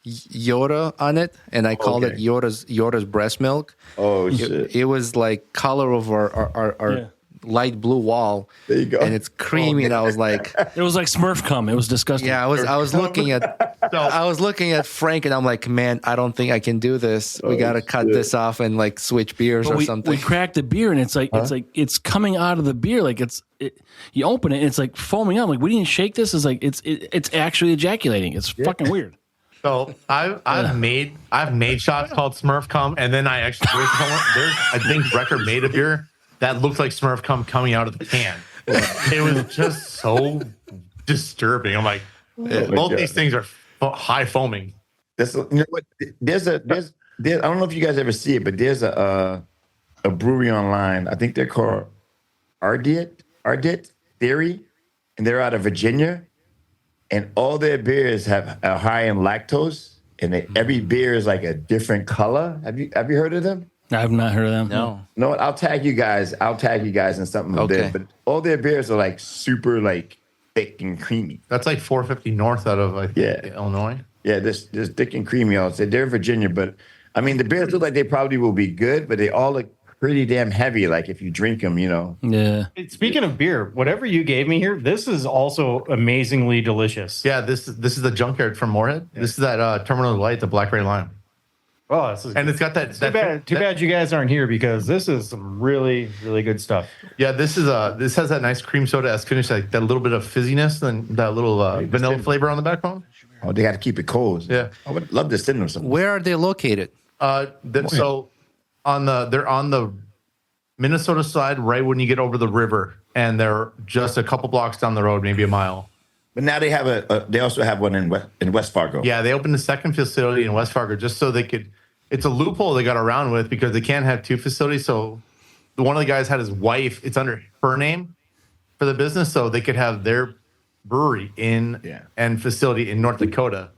Yoda on it, and I called it Yoda's breast milk. Oh shit! It was like color of our light blue wall. There you go. And it's creamy, and I was like, it was like Smurf cum. It was disgusting. Yeah, I was looking at Frank, and I'm like, man, I don't think I can do this. We got to cut this off and like switch beers or something. We cracked the beer, and it's coming out of the beer, like you open it, and it's like foaming up. Like, we didn't shake this. It's like it's actually ejaculating. It's fucking weird. So I've made shots called Smurf cum, and then I actually I think Brecker made a beer that looked like Smurf cum coming out of the can. It was just so disturbing. I'm like, both these things are high foaming. You know what? There's I don't know if you guys ever see it, but there's a brewery online. I think they're called Ardit Theory, and they're out of Virginia. And all their beers have a high in lactose, and every beer is like a different color. Have you heard of them? I have not heard of them. No. I'll tag you guys in something of theirs. But all their beers are like super like thick and creamy. That's like 450 North out of Illinois. Yeah, this thick and creamy. I'll say they're in Virginia, but I mean the beers look like they probably will be good, but they all look pretty damn heavy. Like if you drink them, you know. Yeah. Speaking of beer, whatever you gave me here, this is also amazingly delicious. Yeah, this is the Junkyard from Moorhead. Yeah. This is that Terminal Light, the Blackberry Lime. Oh, this is and it's got that. Too bad you guys aren't here because this is some really, really good stuff. Yeah, this has that nice cream soda as finish, like that little bit of fizziness and that little vanilla flavor on the backbone. Oh, they got to keep it cold. Yeah, I would love to send them something. Where are they located? So they're on the Minnesota side, right when you get over the river, and they're just a couple blocks down the road, maybe a mile. But now they have they also have one in West Fargo. Yeah, they opened a second facility in West Fargo just so they could. It's a loophole they got around with because they can't have two facilities. So one of the guys had his wife. It's under her name for the business, so they could have their brewery and facility in North Dakota,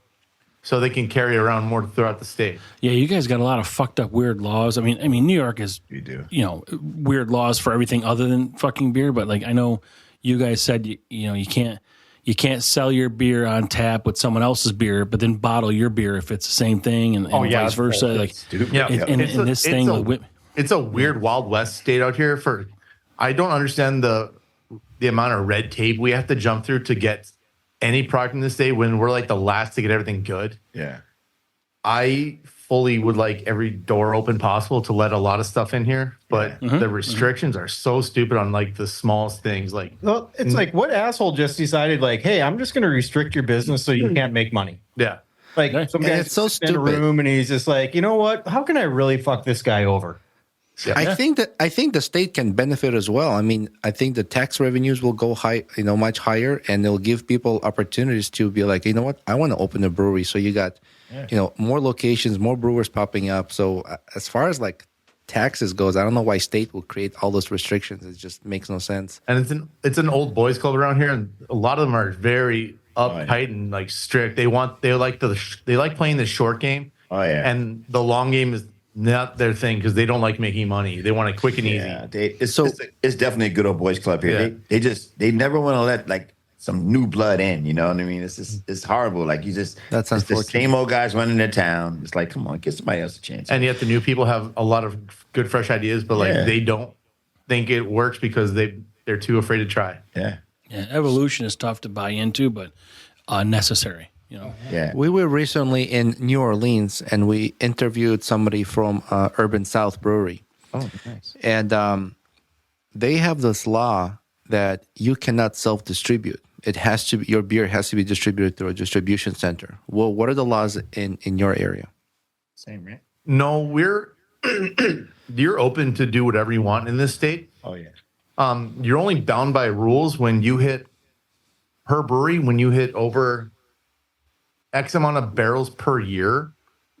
so they can carry around more throughout the state. Yeah, you guys got a lot of fucked up weird laws. I mean, New York is weird laws for everything other than fucking beer. But like I know you guys said you can't sell your beer on tap with someone else's beer, but then bottle your beer if it's the same thing, and vice versa. Like, it's a weird Wild West state out here. I don't understand the amount of red tape we have to jump through to get any product in this state when we're like the last to get everything good. Yeah, I fully would like every door open possible to let a lot of stuff in here, but the restrictions are so stupid on like the smallest things. Like, well, it's like what asshole just decided like, hey, I'm just going to restrict your business so you can't make money. Yeah, like some guy's so in a room and he's just like, you know what? How can I really fuck this guy over? Yeah. I think the state can benefit as well. I mean, I think the tax revenues will go high, much higher, and they'll give people opportunities to be like, you know what, I want to open a brewery. So you got, more locations, more brewers popping up. So as far as like taxes goes, I don't know why state will create all those restrictions. It just makes no sense. And it's an old boys club around here, and a lot of them are very uptight and like strict. They like playing the short game. Oh yeah, and the long game is not their thing because they don't like making money. They want it quick and easy. It's definitely a good old boys club here. Yeah. They never want to let like some new blood in. You know what I mean? It's horrible. Like it's the same old guys running their town. It's like, come on, give somebody else a chance. And yet the new people have a lot of good fresh ideas, but like they don't think it works because they're too afraid to try. Yeah. Evolution is tough to buy into, but necessary. Yeah. We were recently in New Orleans, and we interviewed somebody from Urban South Brewery. Oh, nice. And they have this law that you cannot self-distribute. Your beer has to be distributed through a distribution center. Well, what are the laws in your area? Same, right? No, you're open to do whatever you want in this state. Oh yeah. You're only bound by rules when you hit per brewery, when you hit over X amount of barrels per year.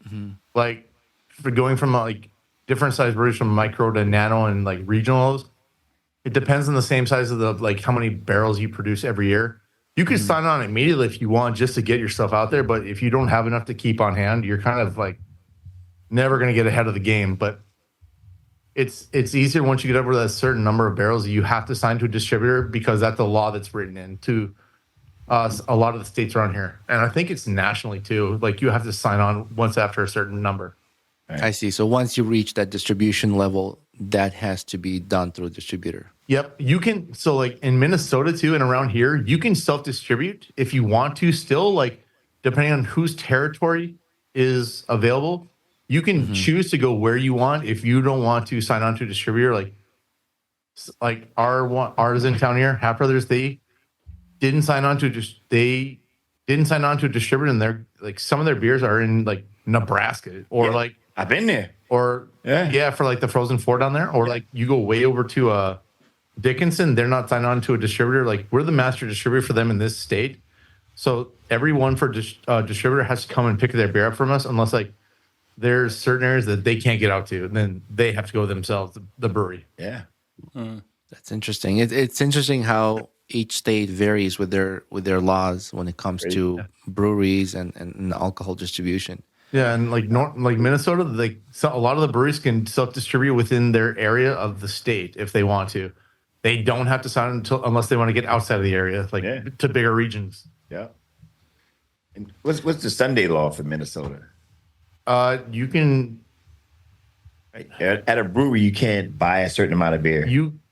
Mm-hmm. Like for going from like different size breweries from micro to nano and like regionals, it depends on the same size of the like how many barrels you produce every year. You could sign on immediately if you want just to get yourself out there, but if you don't have enough to keep on hand, you're kind of like never going to get ahead of the game. But it's easier once you get over that certain number of barrels. You have to sign to a distributor because that's the law that's written into a lot of the states around here, and I think it's nationally too. Like you have to sign on once after a certain number. I see. So once you reach that distribution level, that has to be done through a distributor. Yep. You can, so like in Minnesota too, and around here, you can self-distribute if you want to still, like, depending on whose territory is available, you can choose to go where you want. If you don't want to sign on to a distributor, like ours in town here, Half Brothers, they didn't sign on to a distributor, and they're like, some of their beers are in like Nebraska or like, I've been there. Or for like the Frozen Four down there, or like you go way over to Dickinson, they're not signed on to a distributor. Like we're the master distributor for them in this state, so everyone for distributor has to come and pick their beer up from us, unless like there's certain areas that they can't get out to, and then they have to go themselves, the brewery. Yeah, that's interesting. It's interesting how each state varies with their laws when it comes to breweries and alcohol distribution. Yeah, and like Minnesota, a lot of the breweries can self-distribute within their area of the state if they want to. They don't have to sign unless they want to get outside of the area, to bigger regions. Yeah. And what's the Sunday law for Minnesota? You can at a brewery you can't buy a certain amount of beer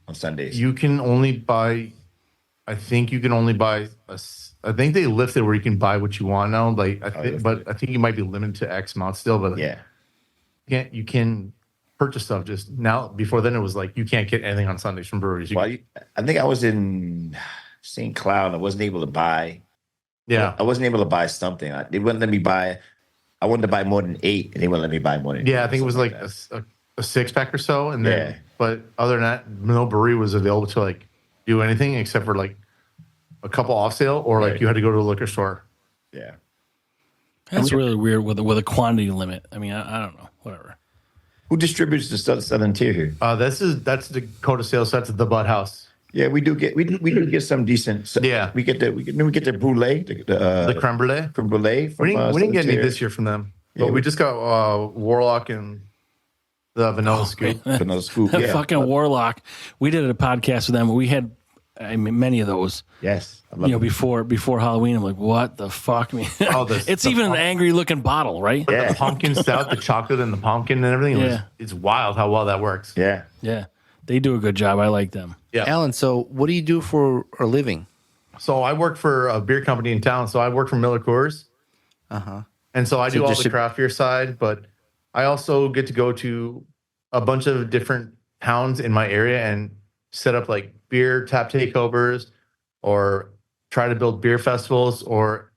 on Sundays. You can only buy. I think you can only buy I think they lifted where you can buy what you want now. Like, but I think you might be limited to X amount still. But you can purchase stuff just now. Before then, it was like you can't get anything on Sundays from breweries. I think I was in St. Cloud. I wasn't able to buy. Yeah, I wasn't able to buy something. They wouldn't let me buy. I wanted to buy more than 8, and they wouldn't let me buy more than. Yeah, I think it was like a 6-pack or so, and then. But other than that, no brewery was available to like do anything except for like a couple off sale, or like you had to go to a liquor store. Yeah, that's really weird with a quantity limit. I mean, I don't know, whatever. Who distributes the Southern Tier here? That's Dakota Sales. That's the Bud House. Yeah, we do get some decent. we get the brulee, the creme brulee. Creme brulee. We didn't get any this year from them, but we just got Warlock and the Vanilla Scoop. Vanilla Scoop. Yeah. Fucking Warlock. We did a podcast with them. We had many of those. Yes. Before Halloween, I'm like, what the fuck, man? It's even an angry looking bottle, right? The pumpkin stout, the chocolate and the pumpkin and everything. It's wild how well that works. Yeah. Yeah. They do a good job. I like them. Yeah. Allan, so what do you do for a living? So I work for a beer company in town. So I work for Miller Coors. And so I do all the craft beer side, but I also get to go to a bunch of different towns in my area and set up like beer tap takeovers, or try to build beer festivals, or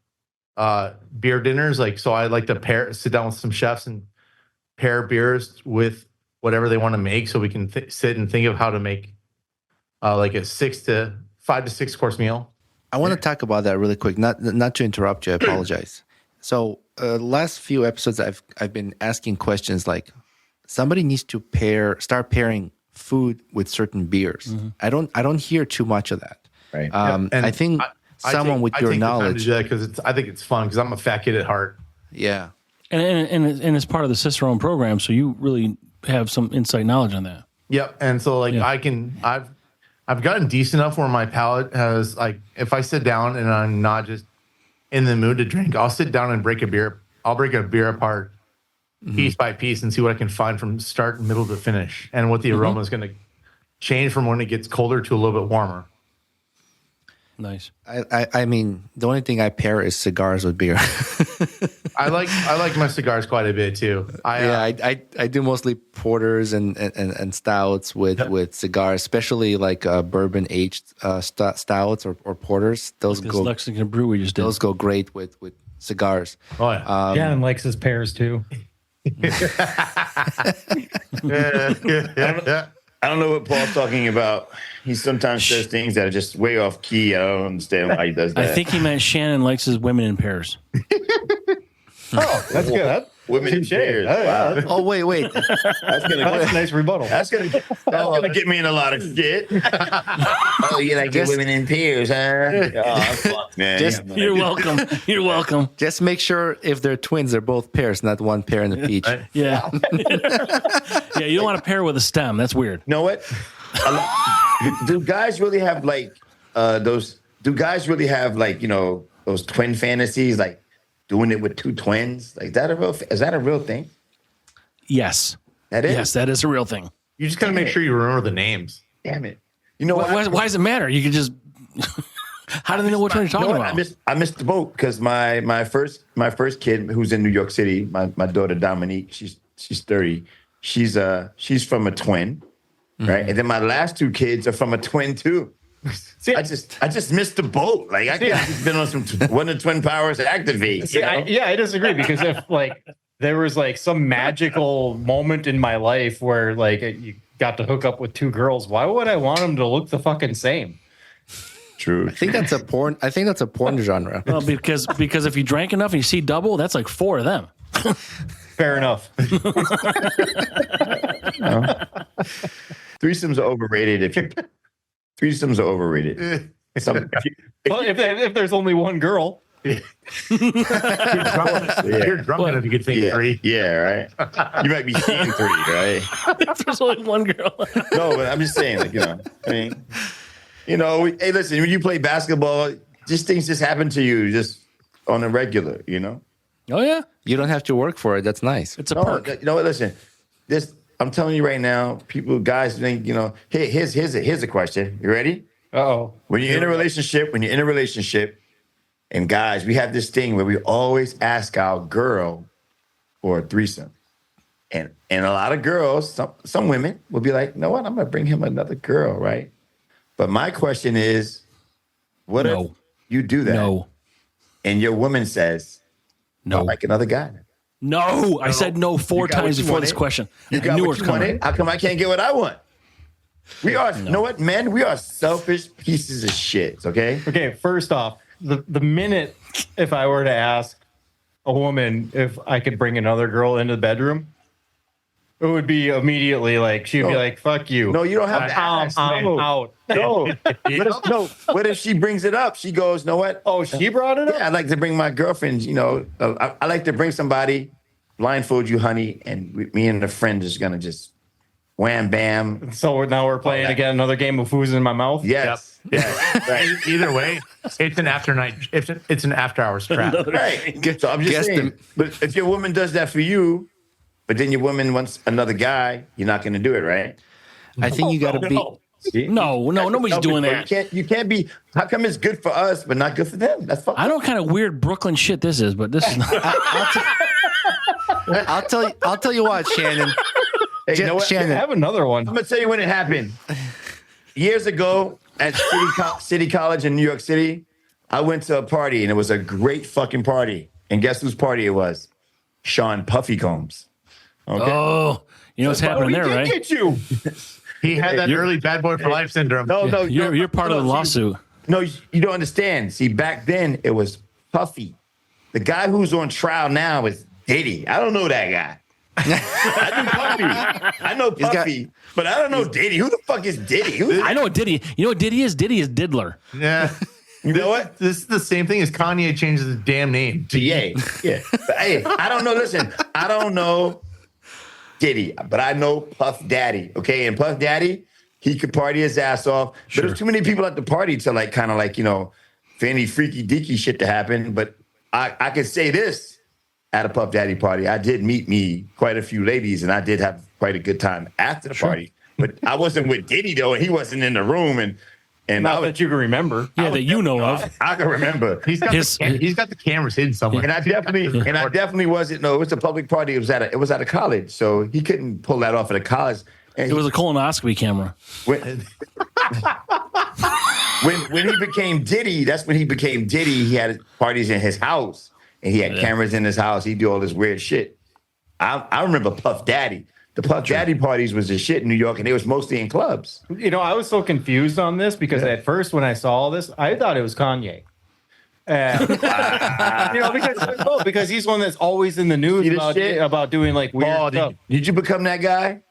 beer dinners. Like, so I like to sit down with some chefs and pair beers with whatever they want to make, so we can sit and think of how to make like a 5 to 6 course meal. I want to talk about that really quick. Not to interrupt you. I apologize. So last few episodes, I've been asking questions like, somebody needs to start pairing food with certain beers. I don't hear too much of that. Right. I think someone with your knowledge, because I think it's fun, because I'm a fat kid at heart. Yeah. And it's part of the Cicerone program, so you really have some insight knowledge on that. Yep. And so like I've gotten decent enough where my palate has, like, if I sit down and I'm not just in the mood to drink, I'll sit down and break a beer. I'll break a beer apart piece by piece and see what I can find from start, middle to finish, and what the aroma is going to change from when it gets colder to a little bit warmer. Nice. I mean, the only thing I pair is cigars with beer. I like my cigars quite a bit too. I do mostly porters and stouts with cigars, especially like bourbon aged stouts or porters. Those like go Lexington Brew we just did. Those go great with cigars. Oh yeah. Shannon likes his pears too. I don't know what Paul's talking about. He sometimes says things that are just way off key. I don't understand why he does that. I think he meant Shannon likes his women in pairs. Oh, that's good. Women in pairs. Wow. Oh, wait. That's a nice rebuttal. That's gonna get me in a lot of shit. Oh, you like the women in pairs, huh? Oh, fuck, man. You're welcome. You're welcome. Just make sure if they're twins, they're both pairs, not one pair in the peach. Yeah. Yeah, you don't want to pair with a stem. That's weird. You know what? Do guys really have like those? Do guys really have like, you know, those twin fantasies, like doing it with two twins? Like, is that a real thing? Yes. That is. Yes, that is a real thing. You just gotta make sure you remember the names. Damn it! You know what? Why does it matter? You can just. How do they know what you're talking about? I missed the boat because my first kid, who's in New York City, my daughter Dominique, she's 30. She's from a twin, right? And then my last two kids are from a twin too. See, I just missed the boat. Like I could have just been on some one of the twin powers to activate. See, I disagree because if like there was like some magical moment in my life where like you got to hook up with two girls, why would I want them to look the fucking same? True. I think that's a porn genre. Well, because if you drank enough and you see double, that's like 4 of them. Fair enough. Threesomes are overrated. Threesomes are overrated. If there's only one girl. You're drunk enough you could think 3. Yeah, right. You might be seeing 3, right? There's only one girl. No, but I'm just saying, like, you know, I mean, you know, hey, listen, when you play basketball, things just happen to you just on a regular, you know? Oh, yeah. You don't have to work for it. That's nice. It's a perk. You know what? Listen, I'm telling you right now, guys think, you know, here's a question. You ready? Uh-oh. When you're in a relationship, and guys, we have this thing where we always ask our girl for a threesome. And a lot of girls, some women will be like, you know what? I'm going to bring him another girl, right? But my question is, what if you do that? No. And your woman says, no, I like another guy. No, I said no 4 times before this question. You got what you wanted. How come I can't get what I want? We are, you know what, men? We are selfish pieces of shit, okay? Okay, first off, the minute if I were to ask a woman if I could bring another girl into the bedroom, it would be immediately like, she'd be like, fuck you. No, you don't have to ask. I'm out. No. What if she brings it up? She goes, know what? Oh, she brought it up? Yeah, I'd like to bring my girlfriend, you know. I like to bring somebody, blindfold you, honey, and me and a friend is going to just wham, bam. So now we're playing again another game of who's in my mouth? Yes. Yep. Yeah. Right. Either way, it's an it's an after hours trap. Right. So I'm just saying, but if your woman does that for you, but then your woman wants another guy, you're not going to do it, right? I think you got to be. No, nobody's doing that. You can't be. How come it's good for us but not good for them? That's fucking. I know what kind of weird Brooklyn shit this is, but this is not. I'll tell you what, Shannon. Hey, you know what? Shannon, I have another one. I'm gonna tell you when it happened. Years ago at City College in New York City, I went to a party and it was a great fucking party. And guess whose party it was? Sean Puffy Combs. Okay. Oh, you know what's happening there, right? Get you. He had that early bad boy for life syndrome. No, you're part of the lawsuit. No, you don't understand. See, back then it was Puffy. The guy who's on trial now is Diddy. I don't know that guy. I know Puffy. I know Puffy, but I don't know Diddy. Who the fuck is Diddy? I know what Diddy. You know what Diddy is? Diddy is Diddler. Yeah. You know what? This is the same thing as Kanye changes his damn name to Ye. Yeah. But, hey, I don't know. Listen, I don't know Diddy, but I know Puff Daddy. Okay, and Puff Daddy, he could party his ass off. But there's too many people at the party to like kind of like, you know, for any freaky deaky shit to happen. But I can say this at a Puff Daddy party, I did meet me quite a few ladies, and I did have quite a good time after the party. But I wasn't with Diddy though, and he wasn't in the room, and not that you can remember. Yeah, that you know of. I can remember. He's got the cameras hidden somewhere. And I definitely wasn't. No, it was a public party. It was at a college, so he couldn't pull that off at a college. And it was a colonoscopy camera. When he became Diddy, that's when he became Diddy. He had parties in his house, and he had cameras in his house. He'd do all this weird shit. I remember Puff Daddy. The Puff Daddy parties was the shit in New York, and it was mostly in clubs. You know, I was so confused on this because at first when I saw this, I thought it was Kanye. And, because he's one that's always in the news about doing like weird stuff. Did you become that guy?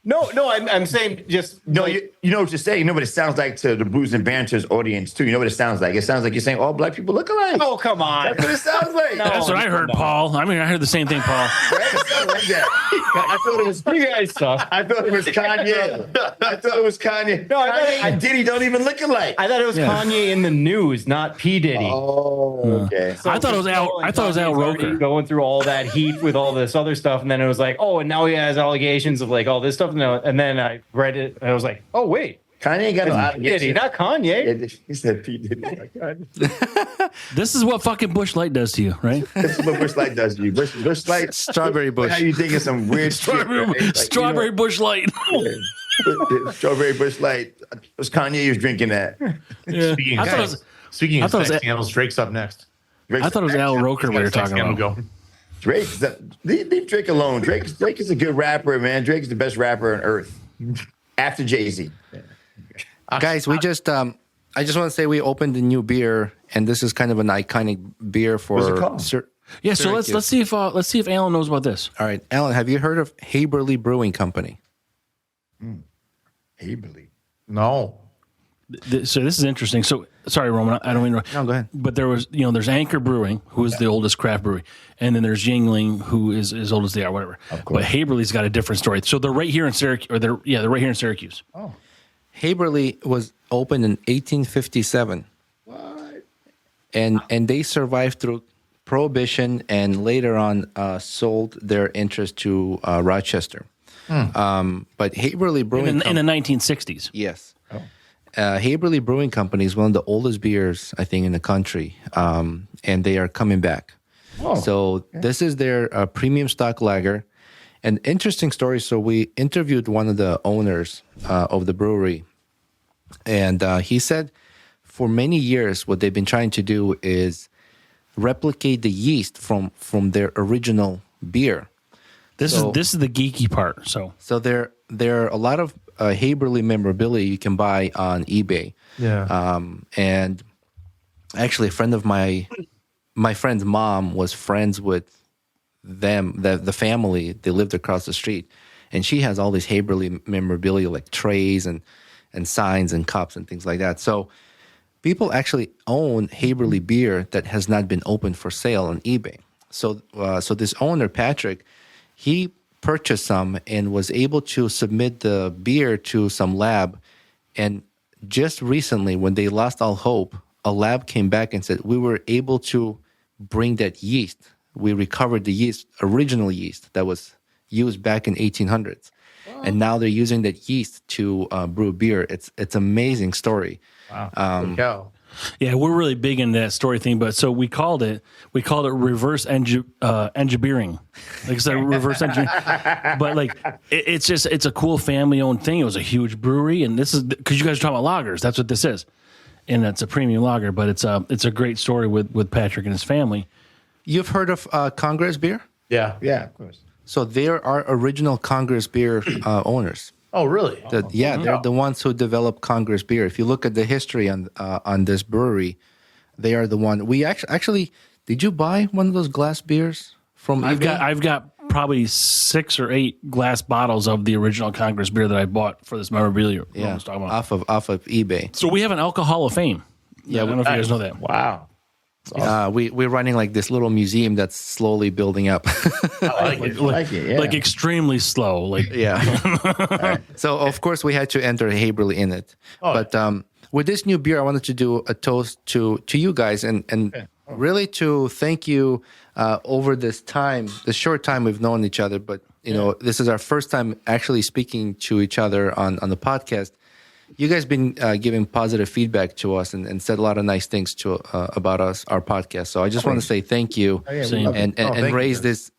No, I'm saying just no. You know what you're saying. You know what it sounds like to the Brews and Banter's audience too. You know what it sounds like. It sounds like you're saying all black people look alike. Oh, come on. That's what it sounds like. That's what I heard, Paul. I mean, I heard the same thing, Paul. I thought it was you guys suck. I thought it was Kanye. No, Diddy don't even look alike. I thought it was Kanye in the news, not P Diddy. Oh, okay. So I thought it was Al Roker going through all that heat with all this other stuff, and then it was like, oh, and now he has allegations of like all this stuff. And then I read it, and I was like, oh wait, Kanye got no allegations, not Kanye. Yeah, he said P Diddy. This is what fucking Bush Light does to you, right? This is what Bush Light does to you. Bush Light, strawberry Bush. How you think of some weird strawberry Bush Light? Strawberry Bush Light. It was Kanye who was drinking that. Yeah. Speaking of sex scandals, Drake's up next. I thought it was Al Roker we were talking about. Drake, leave Drake alone. Drake is a good rapper, man. Drake's the best rapper on earth after Jay-Z. Guys, I just want to say we opened a new beer, and this is kind of an iconic beer for. What's it called? So let's see if Allan knows about this. All right, Allan, have you heard of Haberle Brewing Company? Haberle. No. So this is interesting. So sorry, Roman, I don't mean to. No, go ahead. But there's Anchor Brewing, who is the oldest craft brewery, and then there's Yingling, who is as old as they are, whatever. Of course. But Haberle's got a different story. So they're right here in Syracuse, they're right here in Syracuse. Oh. Haberle was opened in 1857. What? And they survived through Prohibition, and later on sold their interest to Rochester. But Haberle Brewing in the 1960s. Yes. Oh. Haberle Brewing Company is one of the oldest beers, I think, in the country, and they are coming back. Oh, so this is their premium stock lager. An interesting story. So we interviewed one of the owners of the brewery, and he said for many years what they've been trying to do is replicate the yeast from their original beer. This is the geeky part. So there are a lot of Haberle memorabilia you can buy on eBay. Yeah. And actually, a friend of my friend's mom was friends with them, the family. They lived across the street, and she has all these Haberle memorabilia like trays and signs and cups and things like that. So people actually own Haberle beer that has not been opened for sale on eBay. So this owner, Patrick, he purchased some and was able to submit the beer to some lab. And just recently, when they lost all hope, a lab came back and said, we were able to bring that yeast. We recovered the original yeast that was used back in 1800s. Wow. And now they're using that yeast to brew beer. It's amazing story. Wow. Yeah, we're really big into that story thing, but so we called it reverse engineering. Like I said, reverse engineering. But like it's a cool family owned thing. It was a huge brewery, and this is because you guys are talking about lagers. That's what this is, and it's a premium lager. But it's a great story with Patrick and his family. You've heard of Congress beer? Yeah, of course. So they're our original Congress beer owners. Oh, really? They're the ones who developed Congress beer. If you look at the history on this brewery, they are the one. We actually did you buy one of those glass beers from eBay? I've got probably 6 or 8 glass bottles of the original Congress beer that I bought for this memorabilia. Yeah, off of eBay. So we have an Alcohol of Fame. Yeah, I don't know if you guys know that. Wow. Awesome. We're running like this little museum that's slowly building up. I like it. Yeah. Like extremely slow. Like yeah. So of course we had to enter Haberle in it. But with this new beer, I wanted to do a toast to you guys and really to thank you over this short time we've known each other. But this is our first time actually speaking to each other on the podcast. You guys been giving positive feedback to us and said a lot of nice things about us, our podcast. So I just want to say thank you and raise this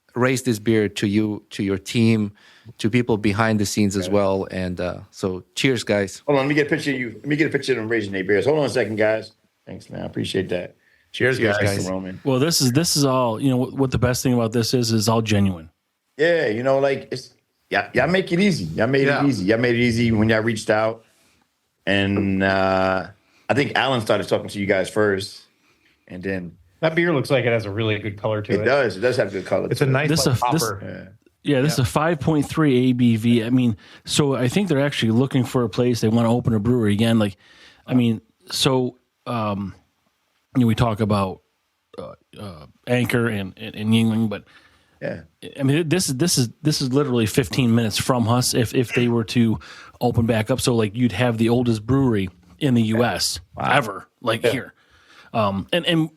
beer to you, to your team, to people behind the scenes as well. And so cheers, guys. Hold on, let me get a picture of you. Let me get a picture of them raising their beers. Hold on a second, guys. Thanks, man. I appreciate that. Cheers, guys. Roman. Well, this is all. What the best thing about this is all genuine. Yeah, it's y'all make it easy. Y'all made it easy. Y'all made it easy when y'all reached out. And I think Allan started talking to you guys first. And then that beer looks like it has a really good color to it. It does. It does have good color. It's a nice This hopper. This is a 5.3 ABV. I mean, so I think they're actually looking for a place. They want to open a brewery again. Like, I mean, so we talk about Anchor and Yuengling, but yeah, I mean, this is literally 15 minutes from us if they were to open back up. So like you'd have the oldest brewery in the U.S. ever, like here. And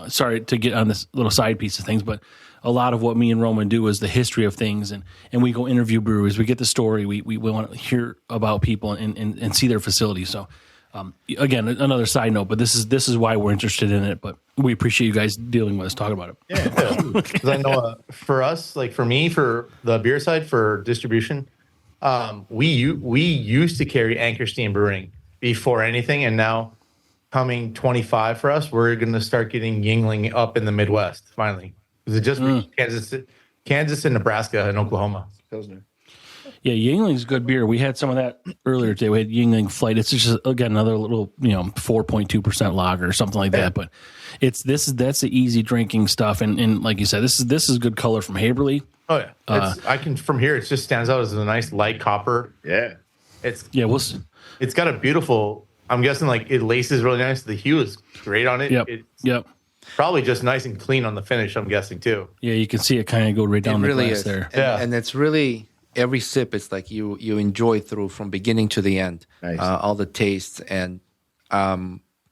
sorry to get on this little side piece of things, but a lot of what me and Roman do is the history of things, and we go interview breweries. We get the story. We want to hear about people and see their facilities. So again, another side note, but this is why we're interested in it. But we appreciate you guys dealing with us, talking about it. Yeah, because I know for us, like for me, for the beer side for distribution, we used to carry Anchor Steam Brewing before anything, and now coming 25 for us, we're going to start getting Yuengling up in the Midwest finally. Because it just reached Kansas and Nebraska and Oklahoma. Pilsner. Yeah, Yuengling's good beer. We had some of that earlier today. We had Yuengling Flight. It's just again another little 4.2% lager or something like that. But that's the easy drinking stuff. And like you said, this is good color from Haberle. Oh yeah, from here. It just stands out as a nice light copper. Yeah, it's got a beautiful. I'm guessing like it laces really nice. The hue is great on it. Yep. Probably just nice and clean on the finish, I'm guessing, too. Yeah, you can see it kind of go right down the glass there. And it's really, every sip, it's like you enjoy through from beginning to the end, nice. All the tastes. And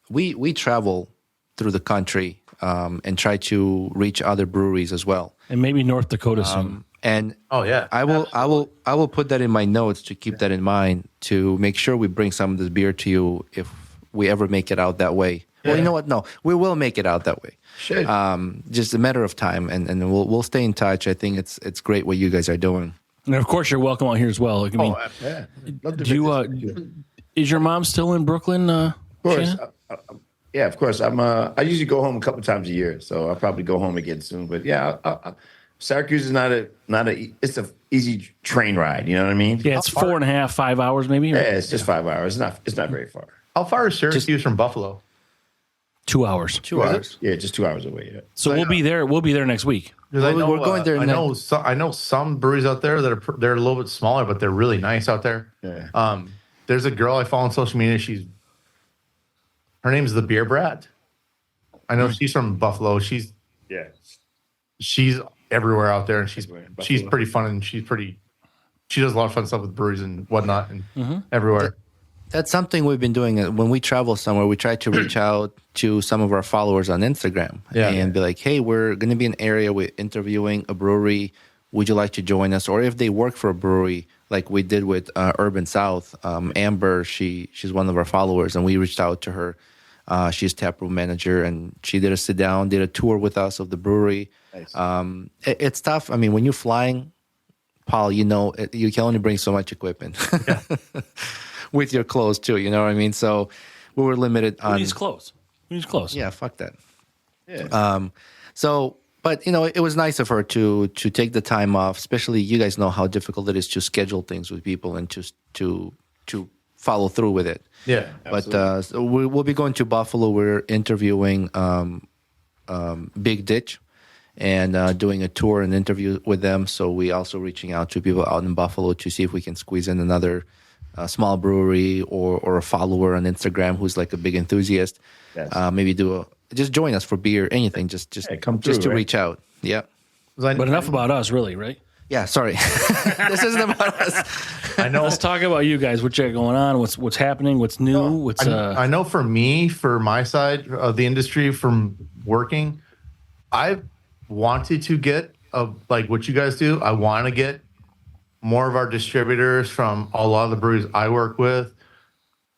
we travel through the country and try to reach other breweries as well. And maybe North Dakota soon. And I will put that in my notes to keep that in mind, to make sure we bring some of this beer to you if we ever make it out that way. Well, you know what? No, we will make it out that way. Sure. Just a matter of time, and we'll stay in touch. I think it's great what you guys are doing. And of course, you're welcome out here as well. Like, I mean, is your mom still in Brooklyn? Of course. Yeah, of course. I usually go home a couple times a year, so I'll probably go home again soon. But yeah, Syracuse is not it's an easy train ride. You know what I mean? Yeah, it's 4.5, 5 hours maybe. Right? Yeah, it's just 5 hours. It's not very far. How far is Syracuse from Buffalo? 2 hours. 2 hours. Yeah, just 2 hours away. Yeah. So we'll be there. We'll be there next week. We're going there. I know some breweries out there that they're a little bit smaller, but they're really nice out there. Yeah. There's a girl I follow on social media. Her name's the Beer Brat. I know she's from Buffalo. She's everywhere out there, and she's pretty fun, and she does a lot of fun stuff with breweries and whatnot, and everywhere. That's something we've been doing. When we travel somewhere, we try to reach out to some of our followers on Instagram and be like, hey, we're going to be in an area, we're interviewing a brewery. Would you like to join us? Or if they work for a brewery, like we did with Urban South, Amber, she's one of our followers, and we reached out to her. She's taproom manager, and she did a sit down, did a tour with us of the brewery. Nice. It's tough. I mean, when you're flying, Paul, you can only bring so much equipment. Yeah. With your clothes too, you know what I mean? So we were limited on. Who needs clothes? Yeah, fuck that. Yeah. But it was nice of her to take the time off. Especially, you guys know how difficult it is to schedule things with people and to follow through with it. Yeah. But so we'll be going to Buffalo. We're interviewing Big Ditch and doing a tour and interview with them. So we also reaching out to people out in Buffalo to see if we can squeeze in another small brewery or a follower on Instagram who's like a big enthusiast. Yes. Maybe just join us for beer, anything. Just come through, just to reach out. Yeah. But enough about us, really, right? Yeah. Sorry, this isn't about us. I know. Let's talk about you guys. What you got going on? What's happening? What's new? I know for me, for my side of the industry, from working, I wanted to get like what you guys do. I want to get more of our distributors from a lot of the breweries I work with,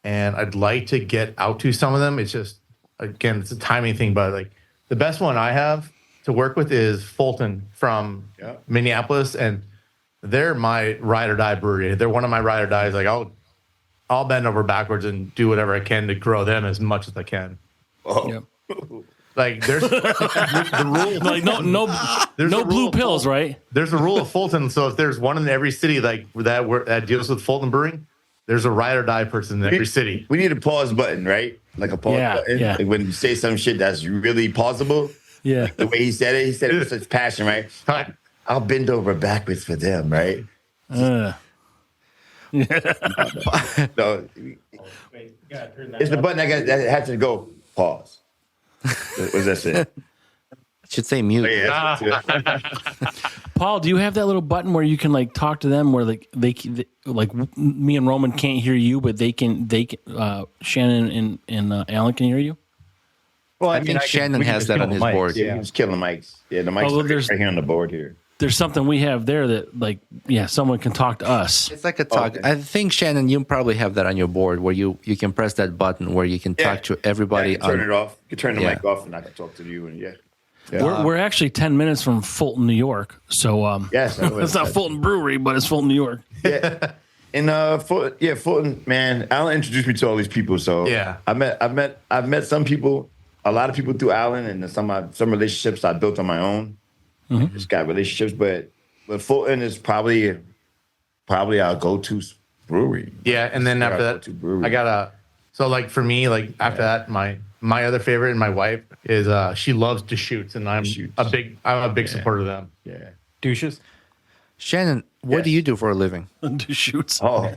and I'd like to get out to some of them. It's just, again, it's a timing thing, but like the best one I have to work with is Fulton from Minneapolis, and they're my ride or die brewery. They're one of my ride or dies. Like I'll bend over backwards and do whatever I can to grow them as much as I can. Oh. Yep. Like there's the rule, like no blue pills, right? There's a rule of Fulton. So if there's one in every city like that deals with Fulton Brewing, there's a ride or die person in every city. We need a pause button, right? like a pause button. Yeah. Like when you say some shit that's really pausable. Yeah. Like the way he said it with such passion, right? I'll bend over backwards for them, right? Yeah. So it's the button that has to go pause. What does that say? Should say mute. Oh, yeah, that's Paul, do you have that little button where you can like talk to them, where like they like me and Roman can't hear you, but they can Shannon and Allan can hear you? Well, I think Shannon has that on his board. Yeah, you can just kill the mics. Yeah, the mics are right here on the board here. There's something we have there that like, someone can talk to us. It's like a talk. Okay. I think, Shannon, you probably have that on your board where you can press that button where you can talk to everybody. You can turn it off. You can turn the mic off and I can talk to you. And We're actually 10 minutes from Fulton, New York. So yes, it's not Fulton Brewery, but it's Fulton, New York. Yeah. And Fulton, man, Allan introduced me to all these people. So I've met some people, a lot of people through Allan, and some relationships I built on my own. Mm-hmm. Just got relationships, but Fulton is probably our go-to brewery. Yeah, and then after that, I got so like for me, like after that, my other favorite and my wife is she loves Deschutes, and I'm a big supporter of them. Yeah, douches. Shannon, what do you do for a living? Deschutes. Oh,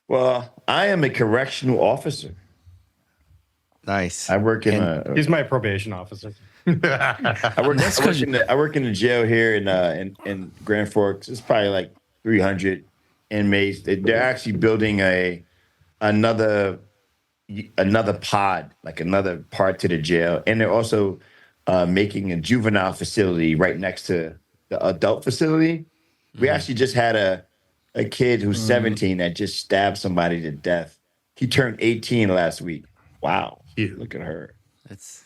well, I am a correctional officer. Nice. I work in he's my probation officer. I work in the jail here in Grand Forks. It's probably like 300 inmates. They're actually building another pod, like another part to the jail, and they're also making a juvenile facility right next to the adult facility. We actually just had a kid who's 17 that just stabbed somebody to death. He turned 18 last week. Wow. Look at her. It's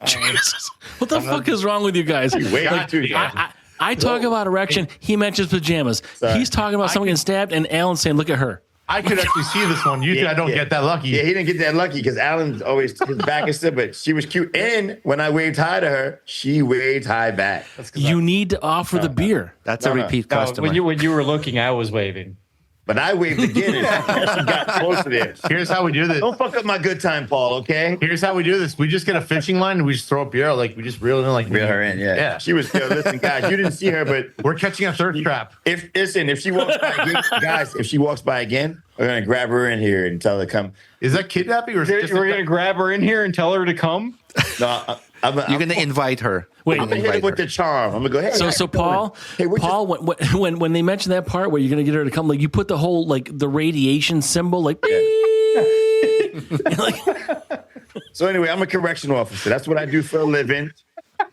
Jesus. What the fuck is wrong with you guys? I talk about erection. He mentions pajamas. Sorry. He's talking about someone getting stabbed, and Allan's saying, "Look at her." I could actually see this one. Usually, I don't get that lucky. Yeah, he didn't get that lucky because Allan's always his back is still, but she was cute. And when I waved hi to her, she waved hi back. You need to offer the beer. That's a repeat customer. When you were looking, I was waving. But I waved again and she got close to there. Here's how we do this. Don't fuck up my good time, Paul, okay? Here's how we do this. We just get a fishing line and we just throw a beer. Like, we just reel her in. Yeah. She was, listen, guys, you didn't see her, but we're catching a thirst trap. If she walks by again, guys, if she walks by again, we're going to grab her in here and tell her to come. Is that kidnapping? Or we're going to grab her in here and tell her to come? No, you're going to invite her. Wait, I'm going to hit her with the charm. I'm going to go, hey. So Paul, when they mention that part where you're going to get her to come, like you put the whole, like the radiation symbol, like, So anyway, I'm a correctional officer. That's what I do for a living.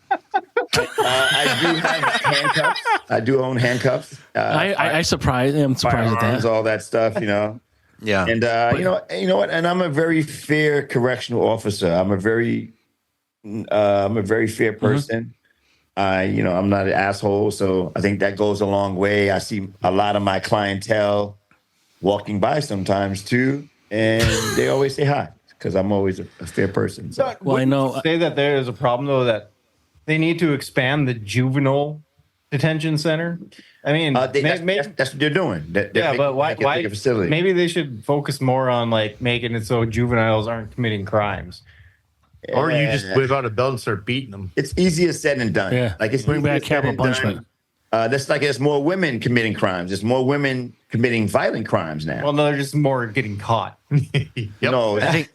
I do have handcuffs. I do own handcuffs. I'm surprised at that. All that stuff, Yeah. And you know what? And I'm a very fair correctional officer. I'm a very fair person. I'm not an asshole, so I think that goes a long way. I see a lot of my clientele walking by sometimes too, and they always say hi because I'm always a fair person. So. Well, I know. Say that there is a problem though that they need to expand the juvenile detention center. I mean, that's what they're doing. But why? A facility. Maybe they should focus more on like making it so juveniles aren't committing crimes. Or you just whip out a belt and start beating them. It's easier said than done. Yeah. Like it's bring back capital punishment. There's more women committing crimes. There's more women committing violent crimes now. Well, no, they're just more getting caught. No, I think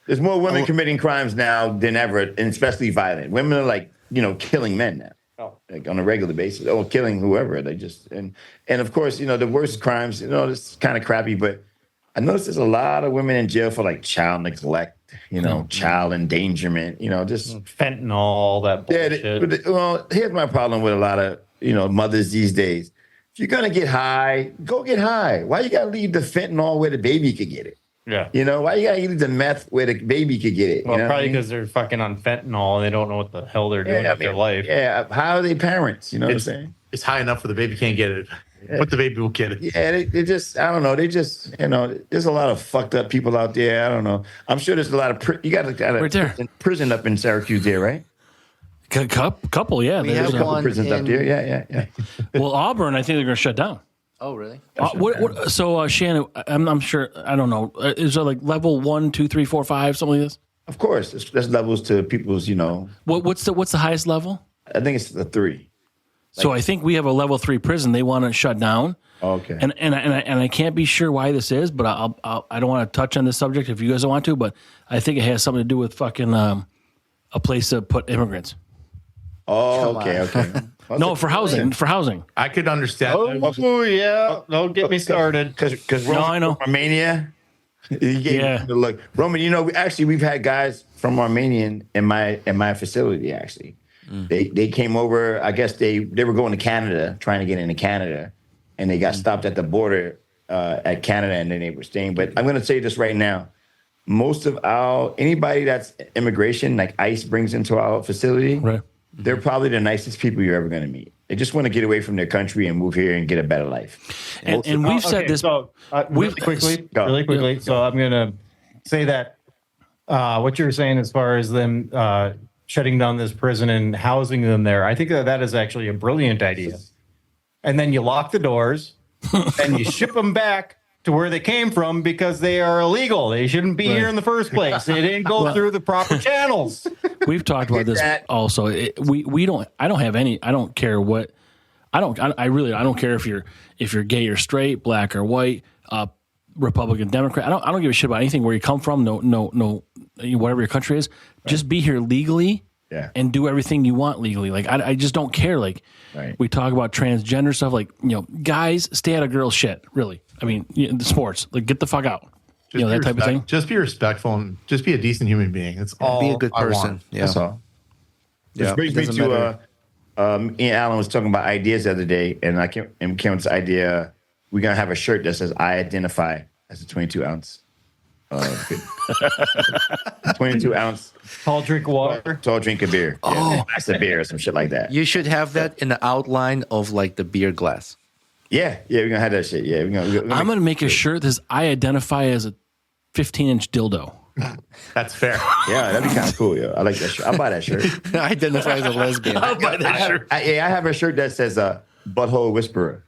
there's more women committing crimes now than ever, and especially violent. Women are like, killing men now, like on a regular basis, or killing whoever. They just and of course, the worst crimes. This is kind of crappy, but I noticed there's a lot of women in jail for like child neglect. Child endangerment, just fentanyl, all that bullshit. Well, here's my problem with a lot of, mothers these days. If you're going to get high, go get high. Why you got to leave the fentanyl where the baby could get it? Yeah. Why you got to leave the meth where the baby could get it? Well, probably because they're fucking on fentanyl and they don't know what the hell they're doing with their life. Yeah. How are they parents? You know what I'm saying? It's high enough for the baby can't get it. But the baby will get it. Yeah, they just, I don't know. They just, there's a lot of fucked up people out there. I don't know. I'm sure there's a lot of, you got a prison up in Syracuse there, right? Couple, yeah. We have a couple one prisons up there. Yeah. Well, Auburn, I think they're going to shut down. Oh, really? So Shannon, I'm sure. I don't know. Is there like level 1, 2, 3, 4, 5, something like this? Of course, there's levels to people's. What's the highest level? I think it's the 3. So I think we have a level 3 prison. They want to shut down. Okay. And I can't be sure why this is, but I don't want to touch on this subject if you guys don't want to. But I think it has something to do with fucking a place to put immigrants. Oh, okay. No, for housing. I could understand. Oh yeah, don't get me started. Because I know. Armenia. He gave me the look. Roman, we've had guys from Armenia in my facility. Actually, they came over. I guess they were going to Canada, trying to get into Canada, and they got stopped at the border at Canada, and then they were staying. But I'm going to say this right now: most of anybody that's immigration, like ICE brings into our facility, right. They're probably the nicest people you're ever going to meet. They just want to get away from their country and move here and get a better life. And we've said this. So, really quickly. Yeah. So I'm going to say that what you're saying as far as them shutting down this prison and housing them there, I think that is actually a brilliant idea. And then you lock the doors and you ship them back to where they came from because they are illegal. They shouldn't be here in the first place. They didn't go through the proper channels. We've talked about this also. We don't. I don't have any. I don't care what. I don't care if you're gay or straight, black or white, Republican, Democrat. I don't give a shit about anything where you come from. No. Whatever your country is, just be here legally. Yeah. And do everything you want legally. Like I just don't care. Like we talk about transgender stuff. Like guys, stay out of girls' shit. Really. I mean, the sports. Like get the fuck out. That type of thing. Just be respectful and just be a decent human being. It's all. Be a good person. I want. Yeah. That's all. Yeah. This brings me to me and Allan was talking about ideas the other day, and I came with this idea. We're gonna have a shirt that says "I identify as a 22 ounce." 22 ounce Tall drink of water. tall drink of beer. That's a beer or some shit like that. You should have that in the outline of like the beer glass. Yeah, we're gonna have that shit. Yeah, I'm gonna make a shirt that says "I identify as a 15-inch dildo." That's fair. Yeah, that'd be kind of cool. I like that shirt. I'll buy that shirt. I identify as a lesbian. I'll buy that shirt. I have a shirt that says "Butthole Whisperer."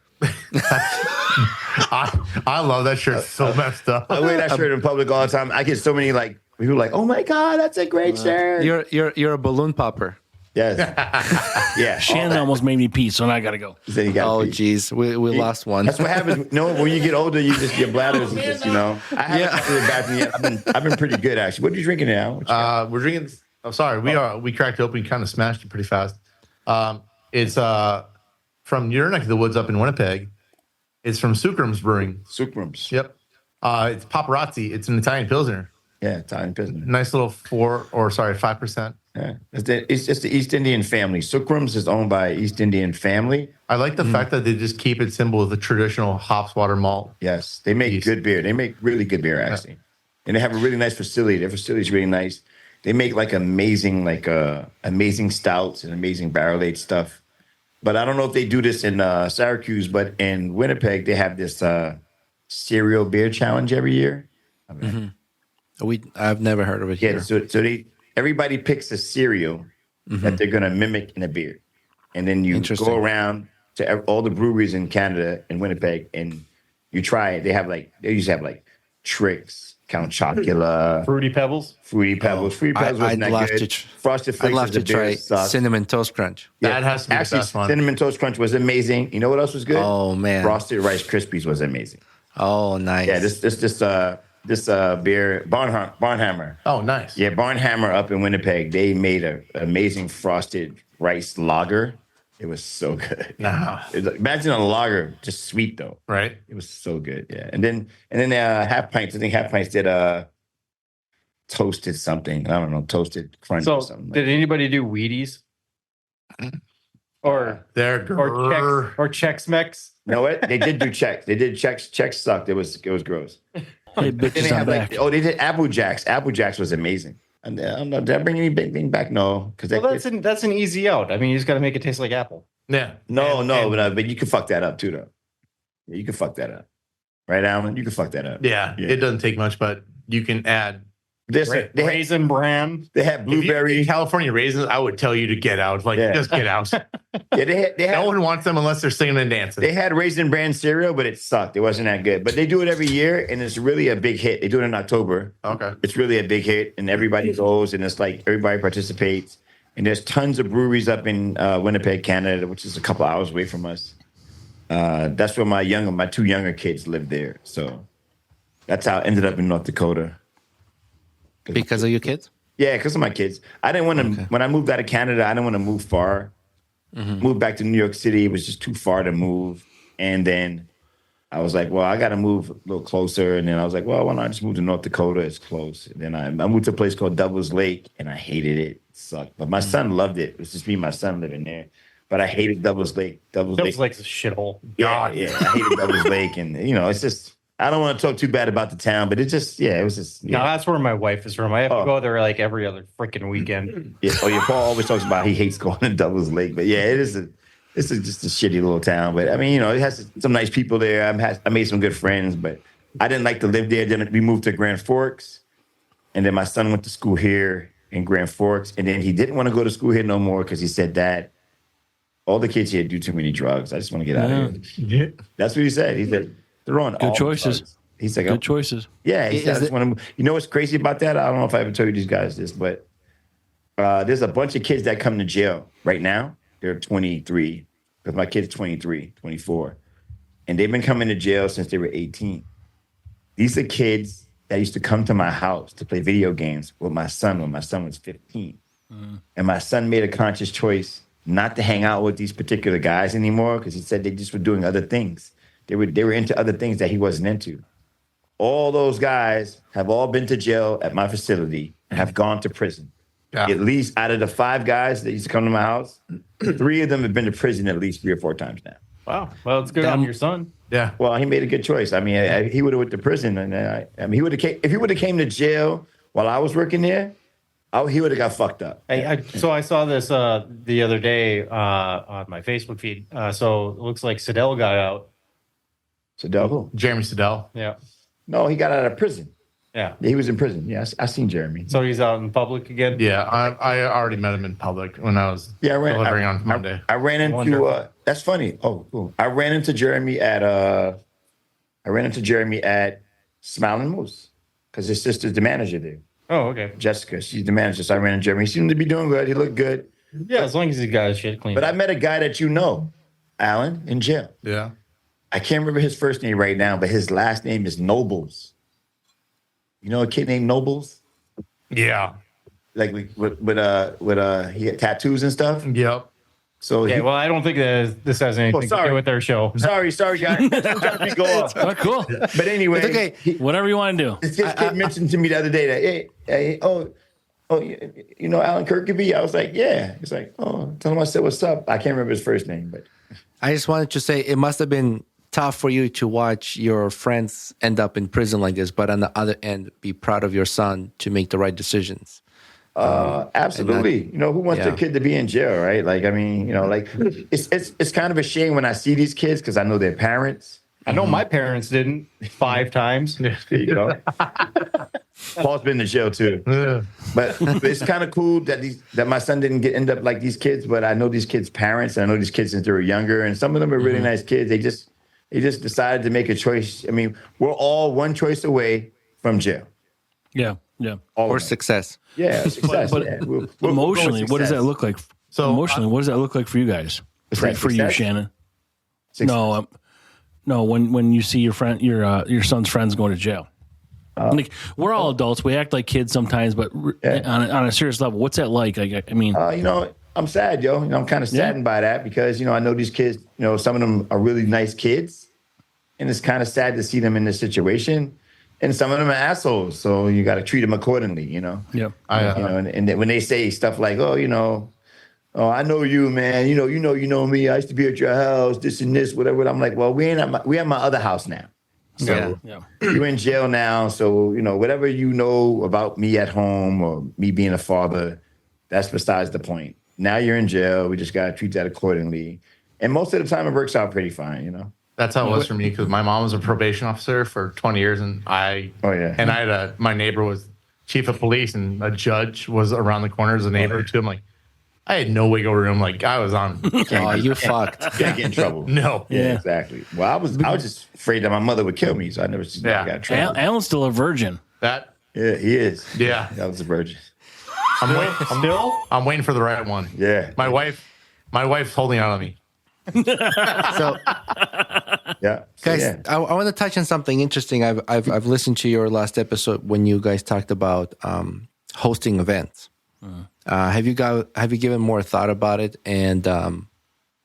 I love that shirt. So messed up. I wear that shirt in public all the time. I get so many people like, "Oh my god, that's a great shirt." You're a balloon popper. Yes. Yeah. Shannon almost made me pee, so now I gotta go. So you gotta Oh pee. we lost one. That's what happens. When you get older, your bladders is just, I haven't really bad. I've been pretty good actually. What are you drinking now? We're drinking. Oh, sorry. We cracked it open. Kind of smashed it pretty fast. It's from your neck of the woods up in Winnipeg. It's from Sucrum's Brewing. Sucrums. Yep. It's Paparazzi. It's an Italian Pilsner. Yeah, Italian Pilsner. Nice little 5%. Yeah. It's just the East Indian family. Sucrums is owned by East Indian family. I like the fact that they just keep it simple with the traditional hops, water, malt. Yes, they make good beer. They make really good beer, actually. Yeah. And they have a really nice facility. Their facility is really nice. They make amazing stouts and amazing barrel-aged stuff. But I don't know if they do this in Syracuse, but in Winnipeg, they have this cereal beer challenge every year. I've never heard of it here. Yeah, so everybody picks a cereal that they're going to mimic in a beer. And then you go around to all the breweries in Canada, in Winnipeg, and you try it. They used to have Tricks, Count Chocula. Fruity Pebbles. Fruity Pebbles wasn't that good. Frosted Flakes. I'd love to try Cinnamon Toast Crunch. That has to be the best one. Cinnamon Toast Crunch was amazing. You know what else was good? Oh, man. Frosted Rice Krispies was amazing. Oh, nice. Yeah, this beer, Barnhammer. Oh, nice. Yeah, Barnhammer up in Winnipeg, they made an amazing frosted rice lager. It was so good. Nah. Imagine a lager, just sweet though. Right. It was so good. Yeah. And then Half Pints. I think Half Pints did toasted something. I don't know, toasted crunch or something. Did anybody do Wheaties? Or Chex Mix? You know what? They did do Chex. They did Chex. Chex sucked. It was gross. Hey, bitches, I'm back. They did Apple Jacks. Apple Jacks was amazing. And I don't know, did I bring anything back? No, because that's an easy out. I mean, you just got to make it taste like apple. Yeah. But you can fuck that up too, though. Yeah, you can fuck that up, right, Allan? You can fuck that up. Yeah. It doesn't take much, but you can add raisin bran. They have blueberry. California raisins. I would tell you to get out. Just get out. Yeah, they had, No one wants them unless they're singing and dancing. They had Raisin Bran cereal, but it sucked. It wasn't that good. But they do it every year, and it's really a big hit. They do it in October. Okay. It's really a big hit, and everybody goes, and it's like everybody participates. And there's tons of breweries up in Winnipeg, Canada, which is a couple hours away from us. That's where my two younger kids live there. So that's how I ended up in North Dakota. Because of your kids? Yeah, because of my kids. I didn't want to, when I moved out of Canada, I didn't want to move far. Moved back to New York City. It was just too far to move. And then I was like, well, I got to move a little closer. And then I was like, well, why not just move to North Dakota? It's close. And then I moved to a place called Devil's Lake, and I hated it. It sucked. But my son loved it. It was just me and my son living there. But I hated Devil's Lake. Devil's Lake's a shithole. Yeah, yeah. I hated Devil's Lake. And, it's just, I don't want to talk too bad about the town, but it just, it was just. Yeah. No, that's where my wife is from. I have to go there like every other freaking weekend. Yeah. Oh, yeah. Paul always talks about he hates going to Devil's Lake. But yeah, it's just a shitty little town. But I mean, it has some nice people there. I made some good friends, but I didn't like to live there. Then we moved to Grand Forks. And then my son went to school here in Grand Forks. And then he didn't want to go to school here no more because he said, Dad, all the kids here do too many drugs. I just want to get out of here. Yeah. That's what he said. He said, they're on good choices. Drugs. He's like, good choices. Yeah. He said, you know what's crazy about that? I don't know if I ever told you these guys this, but there's a bunch of kids that come to jail right now. They're 23, because my kid's 23, 24. And they've been coming to jail since they were 18. These are kids that used to come to my house to play video games with my son when my son was 15. And my son made a conscious choice not to hang out with these particular guys anymore because he said they just were doing other things. They were into other things that he wasn't into. All those guys have all been to jail at my facility and have gone to prison. Yeah. At least out of the 5 guys that used to come to my house, 3 of them have been to prison at least 3 or 4 times now. Wow. Well, it's good on your son. Yeah. Well, he made a good choice. I mean, he would have went to prison, and if he would have came to jail while I was working there, he would have got fucked up. So I saw this the other day on my Facebook feed. So it looks like Siddell got out. Siddell? Jeremy Siddell. Yeah. No, he got out of prison. Yeah. He was in prison. Yeah, I seen Jeremy. So he's out in public again? Yeah, I already met him in public when I was delivering on Monday. I ran into that's funny. Oh, cool. I ran into Jeremy at Smiling Moose because his sister's the manager there. Oh, okay. Jessica, she's the manager. So I ran into Jeremy. He seemed to be doing good. He looked good. Yeah, as long as he got his shit clean. But I met a guy that Allan, in jail. Yeah. I can't remember his first name right now, but his last name is Nobles. You know a kid named Nobles? Yeah. Like he had tattoos and stuff? Yep. So well, I don't think this has anything to do with their show. Sorry, guys. Sometimes we go off. Oh, cool. But anyway, it's okay. Whatever you want to do. This kid mentioned to me the other day that, you know Alan Kirkby? I was like, yeah. He's like, oh, tell him I said what's up. I can't remember his first name, but I just wanted to say it must have been tough for you to watch your friends end up in prison like this, but on the other end, be proud of your son to make the right decisions. Absolutely. Who wants their kid to be in jail, right? Like, I mean, like it's kind of a shame when I see these kids because I know their parents. I know my parents didn't 5 times. There you go. Paul's been to jail too. Yeah. But it's kind of cool that my son didn't end up like these kids. But I know these kids' parents, and I know these kids since they were younger, and some of them are really nice kids. They just decided to make a choice. I mean, we're all one choice away from jail. Yeah. Or success. Yeah, success. But we're emotionally, what does that look like? So emotionally, what does that look like for you guys? For you, Shannon? Success. No. When you see your your son's friends going to jail, like we're all adults, we act like kids sometimes, but on a serious level, what's that like? I mean, I'm sad, yo. I'm kind of saddened by that because I know these kids. Some of them are really nice kids, and it's kind of sad to see them in this situation. And some of them are assholes, so you got to treat them accordingly, Yeah. And when they say stuff like, "Oh, I know you, man. You know me. I used to be at your house, this and this, whatever." I'm like, "Well, we at my other house now. So you're in jail now. So whatever you know about me at home or me being a father, that's besides the point. Now you're in jail. We just got to treat that accordingly. And most of the time, it works out pretty fine, That's how it was for me because my mom was a probation officer for 20 years, and I had my neighbor was chief of police, and a judge was around the corner as a neighbor too. I'm like, I had no wiggle room. Like I was on. Oh, you're fucked. Can't get in trouble. No. Yeah, exactly. Well, I was just afraid that my mother would kill me, so I never got in trouble. Allan's still a virgin. Yeah, he is. Yeah. That was a virgin. I'm waiting for the right one. Yeah. My wife's holding out on me. So, Yeah. guys, yeah. I want to touch on something interesting. I've listened to your last episode when you guys talked about hosting events. Have you given more thought about it? And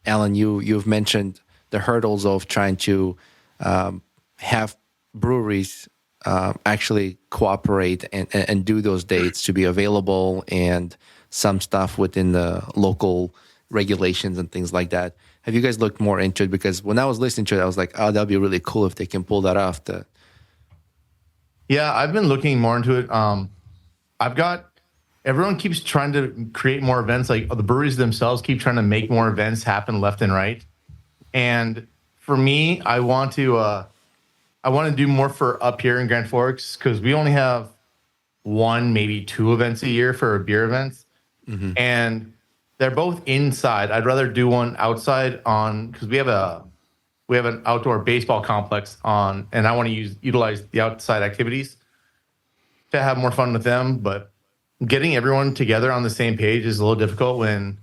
Allan, you've mentioned the hurdles of trying to have breweries actually cooperate and do those dates to be available, and some stuff within the local regulations and things like that. Have you guys looked more into it? Because when I was listening to it, I was like, oh, that'd be really cool if they can pull that off. Yeah, I've been looking more into it. Everyone keeps trying to create more events. Like the breweries themselves keep trying to make more events happen left and right. And for me, I want to do more for up here in Grand Forks, because we only have 1, maybe 2 events a year for beer events. Mm-hmm. And they're both inside. I'd rather do one outside because we have an outdoor baseball complex on, and I want to utilize the outside activities to have more fun with them. But getting everyone together on the same page is a little difficult when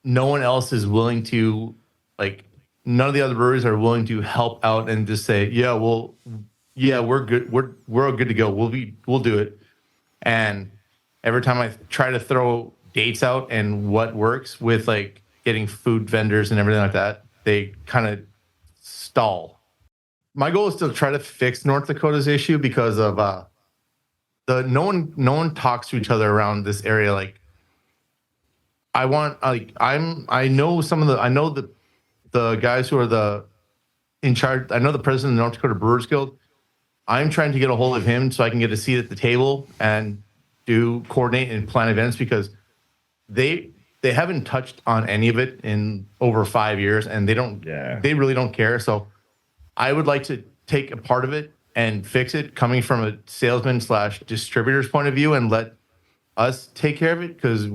no one else is willing to, like, none of the other breweries are willing to help out and just say, we're good. We're good to go. We'll do it. And every time I try to throw dates out and what works with like getting food vendors and everything like that, they kind of stall. My goal is to try to fix North Dakota's issue because of no one talks to each other around this area. Like I know the guys who are in charge. I know the president of the North Dakota Brewers Guild. I'm trying to get a hold of him so I can get a seat at the table and coordinate and plan events, because they haven't touched on any of it in over 5 years, and they really don't care. So I would like to take a part of it and fix it, coming from a salesman / distributor's point of view, and let us take care of it, because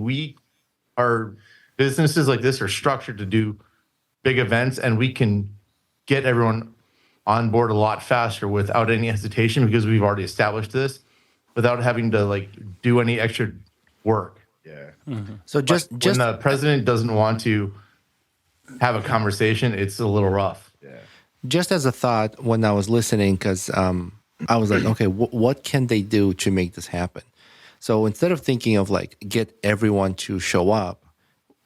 our businesses like this are structured to do big events, and we can get everyone on board a lot faster without any hesitation, because we've already established this without having to like do any extra work. Yeah. Mm-hmm. So when the president doesn't want to have a conversation, it's a little rough. Yeah. Just as a thought when I was listening, because I was like, okay, what can they do to make this happen? So instead of thinking of like get everyone to show up,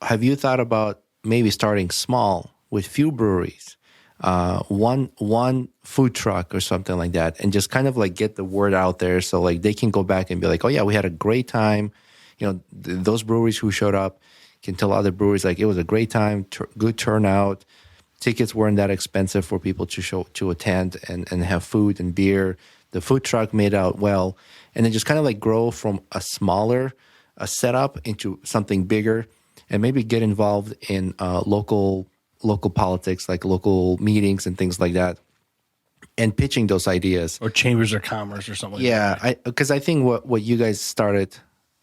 have you thought about maybe starting small with few breweries, one food truck or something like that, and just kind of like get the word out there, so like they can go back and be like, oh yeah, we had a great time. You know, those breweries who showed up can tell other breweries like it was a great time, good turnout. Tickets weren't that expensive for people to attend and have food and beer. The food truck made out well, and then just kind of like grow from a smaller setup into something bigger, and maybe get involved in local politics, like local meetings and things like that, and pitching those ideas. Or chambers of commerce or something like that. Yeah, because I think what you guys started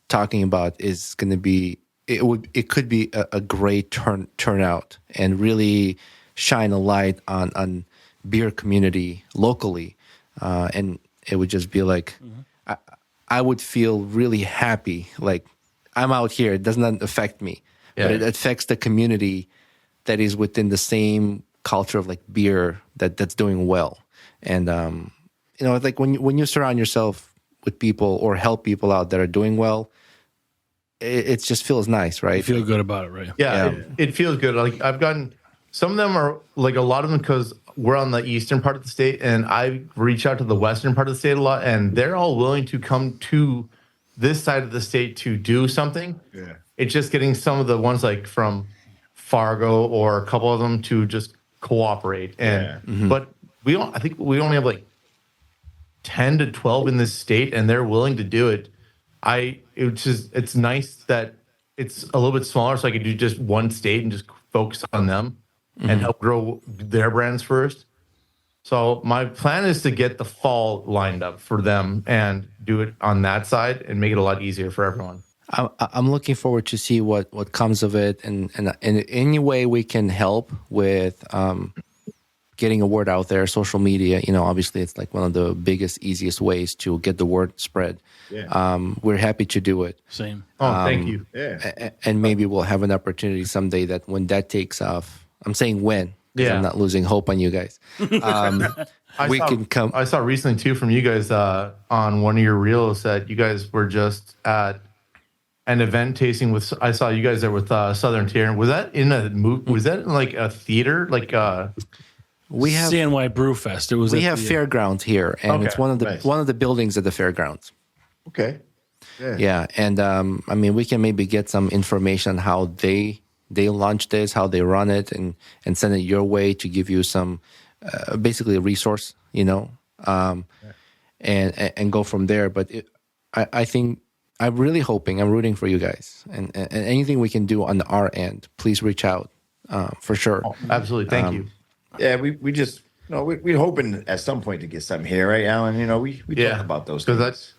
talking about is going to be, it could be a great turnout and really shine a light on beer community locally, and it would just be like, I would feel really happy, like I'm out here, it does not affect me, but it affects the community that is within the same culture of like beer that's doing well. And like when you surround yourself with people or help people out that are doing well, it just feels nice, right? You feel good about it, right? Yeah. It feels good. Like I've gotten, some of them are like, a lot of them, because we're on the eastern part of the state, and I reach out to the western part of the state a lot, and they're all willing to come to this side of the state to do something. Yeah. It's just getting some of the ones like from Fargo or a couple of them to just cooperate. And but I think we only have like 10 to 12 in this state, and they're willing to do it. It's nice that it's a little bit smaller, so I could do just one state and just focus on them and help grow their brands first. So my plan is to get the fall lined up for them and do it on that side and make it a lot easier for everyone. I'm looking forward to see what comes of it, and in any way we can help with getting a word out there. Social media, obviously it's like one of the biggest, easiest ways to get the word spread. Yeah. We're happy to do it. Same. Oh, thank you. Yeah. And maybe we'll have an opportunity someday that when that takes off, I'm saying when, because Yeah. I'm not losing hope on you guys. Can come. I saw recently too from you guys on one of your reels that you guys were just at an event tasting with. I saw you guys there with Southern Tier. Was that in a movie? Was that in like a theater? Like we have CNY Brew Fest. It was. We have fairgrounds here, and it's one of the nice. one of the buildings at the fairgrounds. Okay. Yeah, and I mean, we can maybe get some information on how they launch this, how they run it, and send it your way to give you some basically a resource, and go from there. But I think I'm really hoping, I'm rooting for you guys, and anything we can do on our end, please reach out for sure. oh, absolutely, thank you. Yeah, we just we're hoping at some point to get something here, right, Alan? We talk about those things. Because